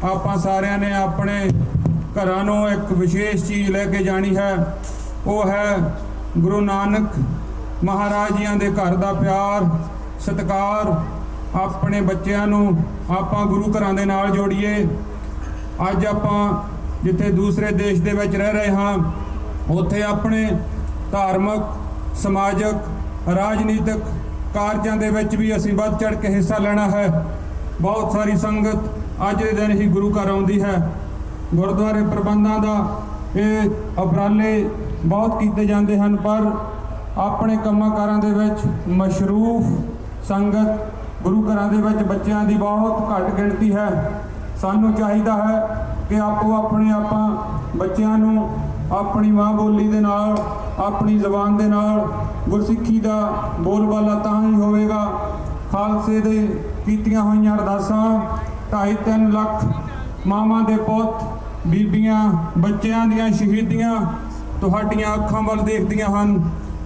C: आप सारिਆਂ ने अपने घरों ਨੂੰ एक विशेष चीज़ लैके जानी है। वो है गुरु नानक महाराज जी के घर का प्यार सत्कार। अपने बच्चों ਨੂੰ ਆਪਾਂ गुरु घरां ਦੇ ਨਾਲ जोड़िए। अज ਆਪਾਂ जिथे दूसरे देश ਦੇ ਵਿੱਚ रह रहे हाँ ਉੱਥੇ अपने धार्मिक समाजिक राजनीतिक ਕਾਰਜਾਂ ਦੇ ਵਿੱਚ ਵੀ ਅਸੀਂ ਵੱਧ ਚੜ ਕੇ ਹਿੱਸਾ ਲੈਣਾ ਹੈ। ਬਹੁਤ ਸਾਰੀ ਸੰਗਤ ਅੱਜ ਦੇ ਦਿਨ ਹੀ ਗੁਰੂ ਘਰ ਆਉਂਦੀ ਹੈ। ਗੁਰਦੁਆਰੇ ਪ੍ਰਬੰਧਾਂ ਦਾ ਇਹ ਉਪਰਾਲੇ ਬਹੁਤ ਕੀਤੇ ਜਾਂਦੇ ਹਨ, ਪਰ ਆਪਣੇ ਕੰਮਾਂ ਕਾਰਾਂ ਦੇ ਵਿੱਚ ਮਸ਼ਰੂਫ ਸੰਗਤ ਗੁਰੂ ਘਰਾਂ ਦੇ ਵਿੱਚ ਬੱਚਿਆਂ ਦੀ ਬਹੁਤ ਘੱਟ ਗਿਣਤੀ ਹੈ। ਸਾਨੂੰ ਚਾਹੀਦਾ ਹੈ ਕਿ ਆਪੋ ਆਪਣੇ ਆਪਾਂ ਬੱਚਿਆਂ ਨੂੰ ਆਪਣੀ ਮਾਂ ਬੋਲੀ ਦੇ ਨਾਲ, ਆਪਣੀ ਜ਼ਬਾਨ ਦੇ ਨਾਲ ਗੁਰਸਿੱਖੀ ਦਾ ਬੋਲਬਾਲਾ ਤਾਂ ਹੀ ਹੋਵੇਗਾ। ਖਾਲਸੇ ਦੇ ਕੀਤੀਆਂ ਹੋਈਆਂ ਅਰਦਾਸਾਂ 2.5-3 ਲੱਖ ਮਾਵਾਂ ਦੇ ਪੁੱਤ, ਬੀਬੀਆਂ, ਬੱਚਿਆਂ ਦੀਆਂ ਸ਼ਹੀਦੀਆਂ ਤੁਹਾਡੀਆਂ ਅੱਖਾਂ ਵੱਲ ਦੇਖਦੀਆਂ ਹਨ।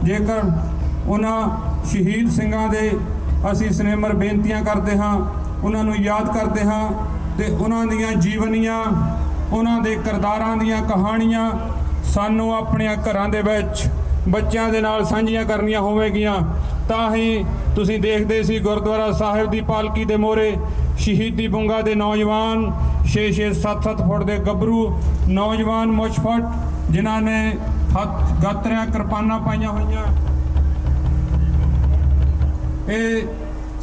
C: ਜੇਕਰ ਉਹਨਾਂ ਸ਼ਹੀਦ ਸਿੰਘਾਂ ਦੇ ਅਸੀਂ ਸਨੇਮਰ ਬੇਨਤੀਆਂ ਕਰਦੇ ਹਾਂ, ਉਹਨਾਂ ਨੂੰ ਯਾਦ ਕਰਦੇ ਹਾਂ ਤੇ ਉਹਨਾਂ ਦੀਆਂ ਜੀਵਨੀਆਂ, ਉਹਨਾਂ ਦੇ ਕਿਰਦਾਰਾਂ ਦੀਆਂ ਕਹਾਣੀਆਂ ਸਾਨੂੰ ਆਪਣੇ ਘਰਾਂ ਦੇ ਵਿੱਚ ਬੱਚਿਆਂ ਦੇ ਨਾਲ ਸਾਂਝੀਆਂ ਕਰਨੀਆਂ ਹੋਵੇਗੀਆਂ। ਤਾਂ ਹੀ ਤੁਸੀਂ ਦੇਖਦੇ ਸੀ ਗੁਰਦੁਆਰਾ ਸਾਹਿਬ ਦੀ ਪਾਲਕੀ ਦੇ ਮੋਹਰੇ ਸ਼ਹੀਦੀ ਬੁੰਗਾ ਦੇ ਨੌਜਵਾਨ 6-6, 7-7 ਫੁੱਟ ਦੇ ਗੱਭਰੂ ਨੌਜਵਾਨ ਮੁਸ਼ਫਟ ਜਿਨ੍ਹਾਂ ਨੇ ਹੱਥ ਗਾਤਰਿਆਂ ਕਿਰਪਾਨਾਂ ਪਾਈਆਂ ਹੋਈਆਂ। ਇਹ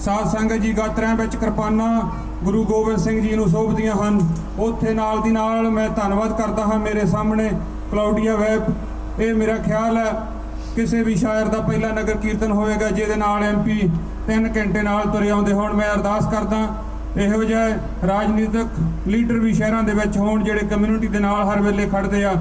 C: ਸਾਧ ਸੰਗਤ ਜੀ ਗਾਤਰਿਆਂ ਵਿੱਚ ਕਿਰਪਾਨਾਂ ਗੁਰੂ ਗੋਬਿੰਦ ਸਿੰਘ ਜੀ ਨੂੰ ਸੌਂਪਦੀਆਂ ਹਨ। ਉੱਥੇ ਨਾਲ ਦੀ ਨਾਲ ਮੈਂ ਧੰਨਵਾਦ ਕਰਦਾ ਹਾਂ ਮੇਰੇ ਸਾਹਮਣੇ ਕਲਾਉਡੀਆ ਵੈਬ। ਇਹ ਮੇਰਾ ਖਿਆਲ ਹੈ ਕਿਸੇ ਵੀ ਸ਼ਾਇਰ ਦਾ ਪਹਿਲਾ ਨਗਰ ਕੀਰਤਨ ਹੋਵੇਗਾ ਜਿਹਦੇ ਨਾਲ MP 3 ਘੰਟੇ ਨਾਲ ਤੁਰੇ ਆਉਂਦੇ ਹੋਣ। ਮੈਂ ਅਰਦਾਸ ਕਰਦਾ ਇਹੋ ਜਿਹੇ ਰਾਜਨੀਤਿਕ ਲੀਡਰ ਵੀ ਸ਼ਹਿਰਾਂ ਦੇ ਵਿੱਚ ਹੋਣ ਜਿਹੜੇ ਕਮਿਊਨਿਟੀ ਦੇ ਨਾਲ ਹਰ ਵੇਲੇ ਖੜਦੇ ਆ।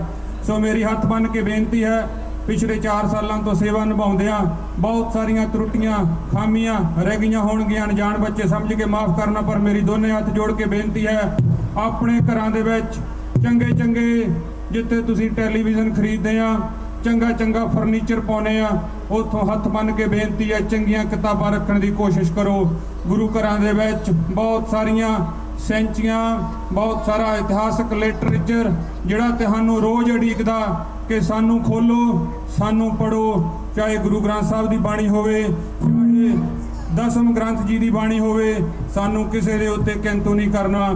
C: ਸੋ ਮੇਰੀ ਹੱਥ ਬੰਨ੍ਹ ਕੇ ਬੇਨਤੀ ਹੈ, ਪਿਛਲੇ 4 ਸਾਲਾਂ ਤੋਂ ਸੇਵਾ ਨਿਭਾਉਂਦਿਆਂ ਬਹੁਤ ਸਾਰੀਆਂ ਤਰੁੱਟੀਆਂ ਖਾਮੀਆਂ ਰਹਿ ਗਈਆਂ ਹੋਣਗੀਆਂ, ਅਣਜਾਣ ਬੱਚੇ ਸਮਝ ਕੇ ਮਾਫ ਕਰਨਾ, ਪਰ ਮੇਰੀ ਦੋਨੇ ਹੱਥ ਜੋੜ ਕੇ ਬੇਨਤੀ ਹੈ ਆਪਣੇ ਘਰਾਂ ਦੇ ਵਿੱਚ ਚੰਗੇ ਚੰਗੇ ਜਿੱਥੇ ਤੁਸੀਂ ਟੈਲੀਵਿਜ਼ਨ ਖਰੀਦਦੇ ਆ, ਚੰਗਾ ਚੰਗਾ ਫਰਨੀਚਰ ਪਾਉਨੇ ਆ, ਉੱਥੋਂ ਹੱਥ ਬੰਨ੍ਹ ਕੇ ਬੇਨਤੀ ਹੈ ਚੰਗੀਆਂ ਕਿਤਾਬਾਂ ਰੱਖਣ ਦੀ ਕੋਸ਼ਿਸ਼ ਕਰੋ। ਗੁਰੂ ਘਰਾਂ ਦੇ ਵਿੱਚ ਬਹੁਤ ਸਾਰੀਆਂ ਸੈਂਚੀਆਂ, ਬਹੁਤ ਸਾਰਾ ਇਤਿਹਾਸਕ ਲਿਟਰੇਚਰ ਜਿਹੜਾ ਤੁਹਾਨੂੰ ਰੋਜ਼ ਉਡੀਕਦਾ ਕਿ ਸਾਨੂੰ ਖੋਲੋ, ਸਾਨੂੰ ਪੜ੍ਹੋ। ਚਾਹੇ ਗੁਰੂ ਗ੍ਰੰਥ ਸਾਹਿਬ ਦੀ ਬਾਣੀ ਹੋਵੇ, ਚਾਹੇ ਦਸਮ ਗ੍ਰੰਥ ਜੀ ਦੀ ਬਾਣੀ ਹੋਵੇ, ਸਾਨੂੰ ਕਿਸੇ ਦੇ ਉੱਤੇ ਕਿੰਤੂ ਨਹੀਂ ਕਰਨਾ।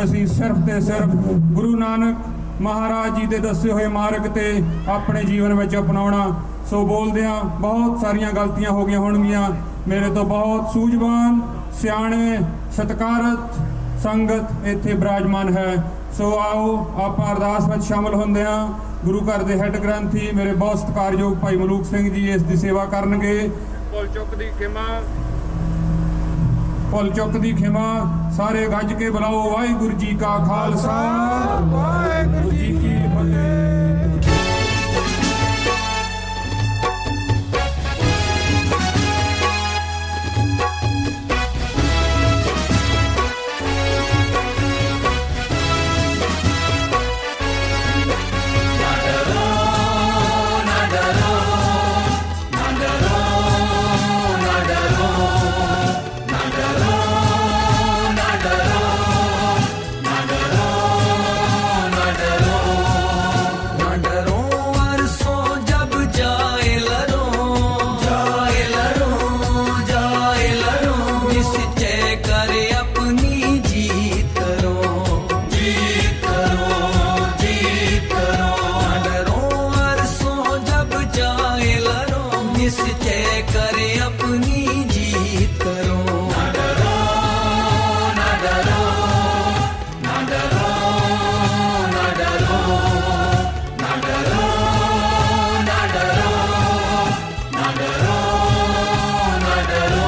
C: ਅਸੀਂ ਸਿਰਫ ਤੇ ਸਿਰਫ ਗੁਰੂ ਨਾਨਕ ਮਹਾਰਾਜ ਜੀ ਦੇ ਦੱਸੇ ਹੋਏ ਮਾਰਗ ਤੇ ਆਪਣੇ ਜੀਵਨ ਵਿੱਚ ਅਪਣਾਉਣਾ। ਸੋ ਬੋਲਦਿਆਂ ਬਹੁਤ ਸਾਰੀਆਂ ਗਲਤੀਆਂ ਹੋ ਗਈਆਂ ਹੋਣਗੀਆਂ। ਮੇਰੇ ਤੋਂ ਬਹੁਤ ਸੂਝਵਾਨ, ਸਿਆਣੇ, ਸਤਿਕਾਰਤ ਸੰਗਤ ਇੱਥੇ ਬਿਰਾਜਮਾਨ ਹੈ। ਸੋ ਆਓ ਆਪਾਂ ਅਰਦਾਸ ਵਿੱਚ ਸ਼ਾਮਲ ਹੁੰਦੇ ਹਾਂ। ਗੁਰੂ ਘਰ ਦੇ ਹੈੱਡ ਗ੍ਰੰਥੀ ਮੇਰੇ ਬਹੁਤ ਸਤਿਕਾਰਯੋਗ ਭਾਈ ਮਲੂਕ ਸਿੰਘ ਜੀ ਇਸ ਦੀ ਸੇਵਾ ਕਰਨਗੇ। ਭੁੱਲ ਚੁੱਕ ਦੀ ਖਿਮਾ, ਭੁੱਲ ਚੁੱਕ ਦੀ ਖਿਮਾ। ਸਾਰੇ ਗੱਜ ਕੇ ਬੁਲਾਓ ਵਾਹਿਗੁਰੂ ਜੀ ਕਾ ਖਾਲਸਾ, ਵਾਹਿਗੁਰੂ ਜੀ ਕੀ ਫਤਿਹ।
A: करे अपनी जीत करो। ना डरो ना डरो ना डरो ना डरो ना डरो ना डरो ना डरो ना डरो।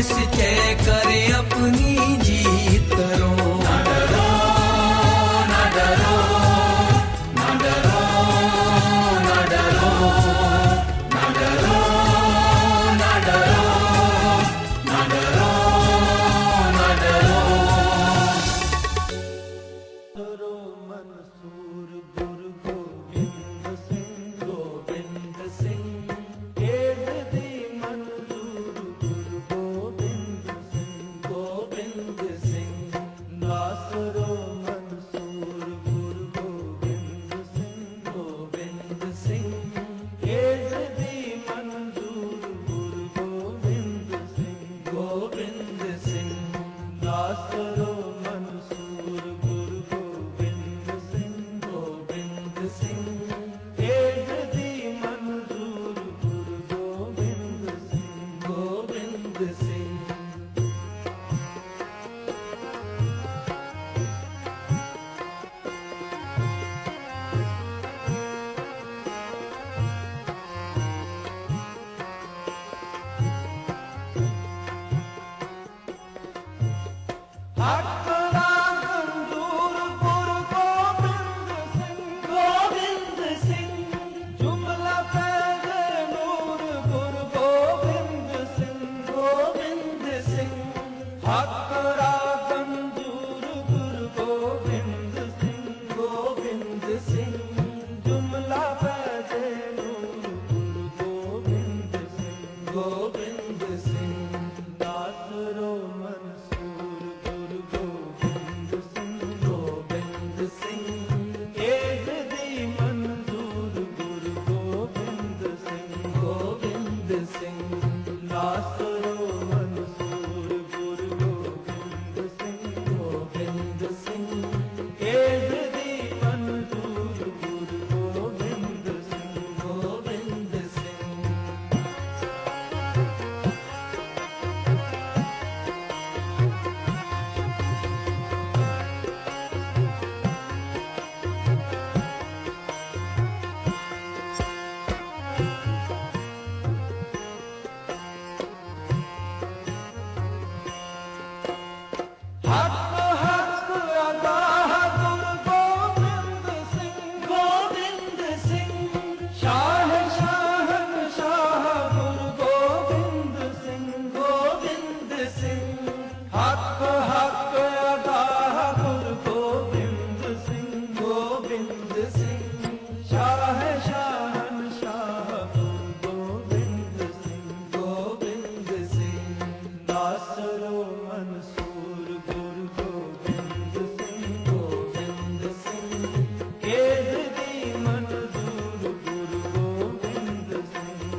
A: जिस जय करे अपनी जीत करो। ना डरो ना डरो ना डरो ना डरो ना डरो ना डरो ना डरो ना डरो।
B: मंसूर गुरु गोबिंद सिंह केसरी मंजूर गुरु गोबिंद सिंह नासरो मंसूर गुरु गोबिंद सिंह केसरी मंजूर गुरु गोबिंद सिंह नासरो मंसूर गुरु गोबिंद सिंह केसरी मंजूर गुरु गोबिंद सिंह। हक राग मंजूर गुरु गोबिंद सिंह जुमला पैदे नूर गुरु गोबिंद सिंह हक राग मंजूर गुरु गोबिंद सिंह जुमला पैदे नूर गुरु गोबिंद सिंह नासरो मंसूर गुरु गोबिंद सिंह केसरी मंजूर गुरु गोबिंद सिंह नासरो मंसूर गुरु गोबिंद सिंह केसरी मंजूर गुरु गोबिंद सिंह। हक हक अदा गुरु गोबिंद सिंह शाह शाहन शाह गुरु गोबिंद सिंह हक हक अदा गुरु गोबिंद सिंह शाह शाहन शाह गुरु गोबिंद सिंह नासरो मंसूर गुरु गोबिंद सिंह केसरी मंजूर गुरु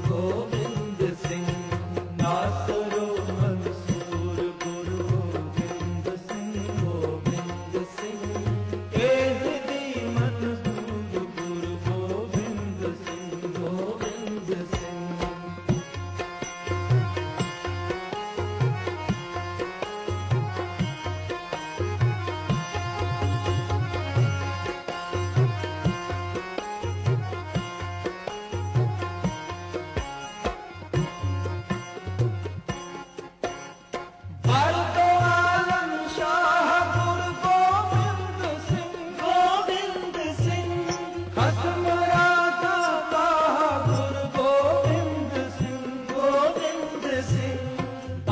B: गोबिंद सिंह नासरो मंसूर गुरु गोबिंद सिंह केसरी मंजूर गुरु गोबिंद सिंह। आलम शाह गुरु गोबिंद सिंह खत्म राजा गुरु गोबिंद सिंह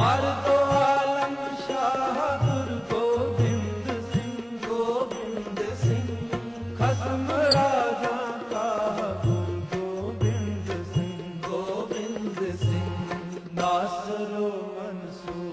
B: आलम शाह गुरु गोबिंद सिंह खत्म राजा गुरु गोबिंद सिंह नासरो मंसूर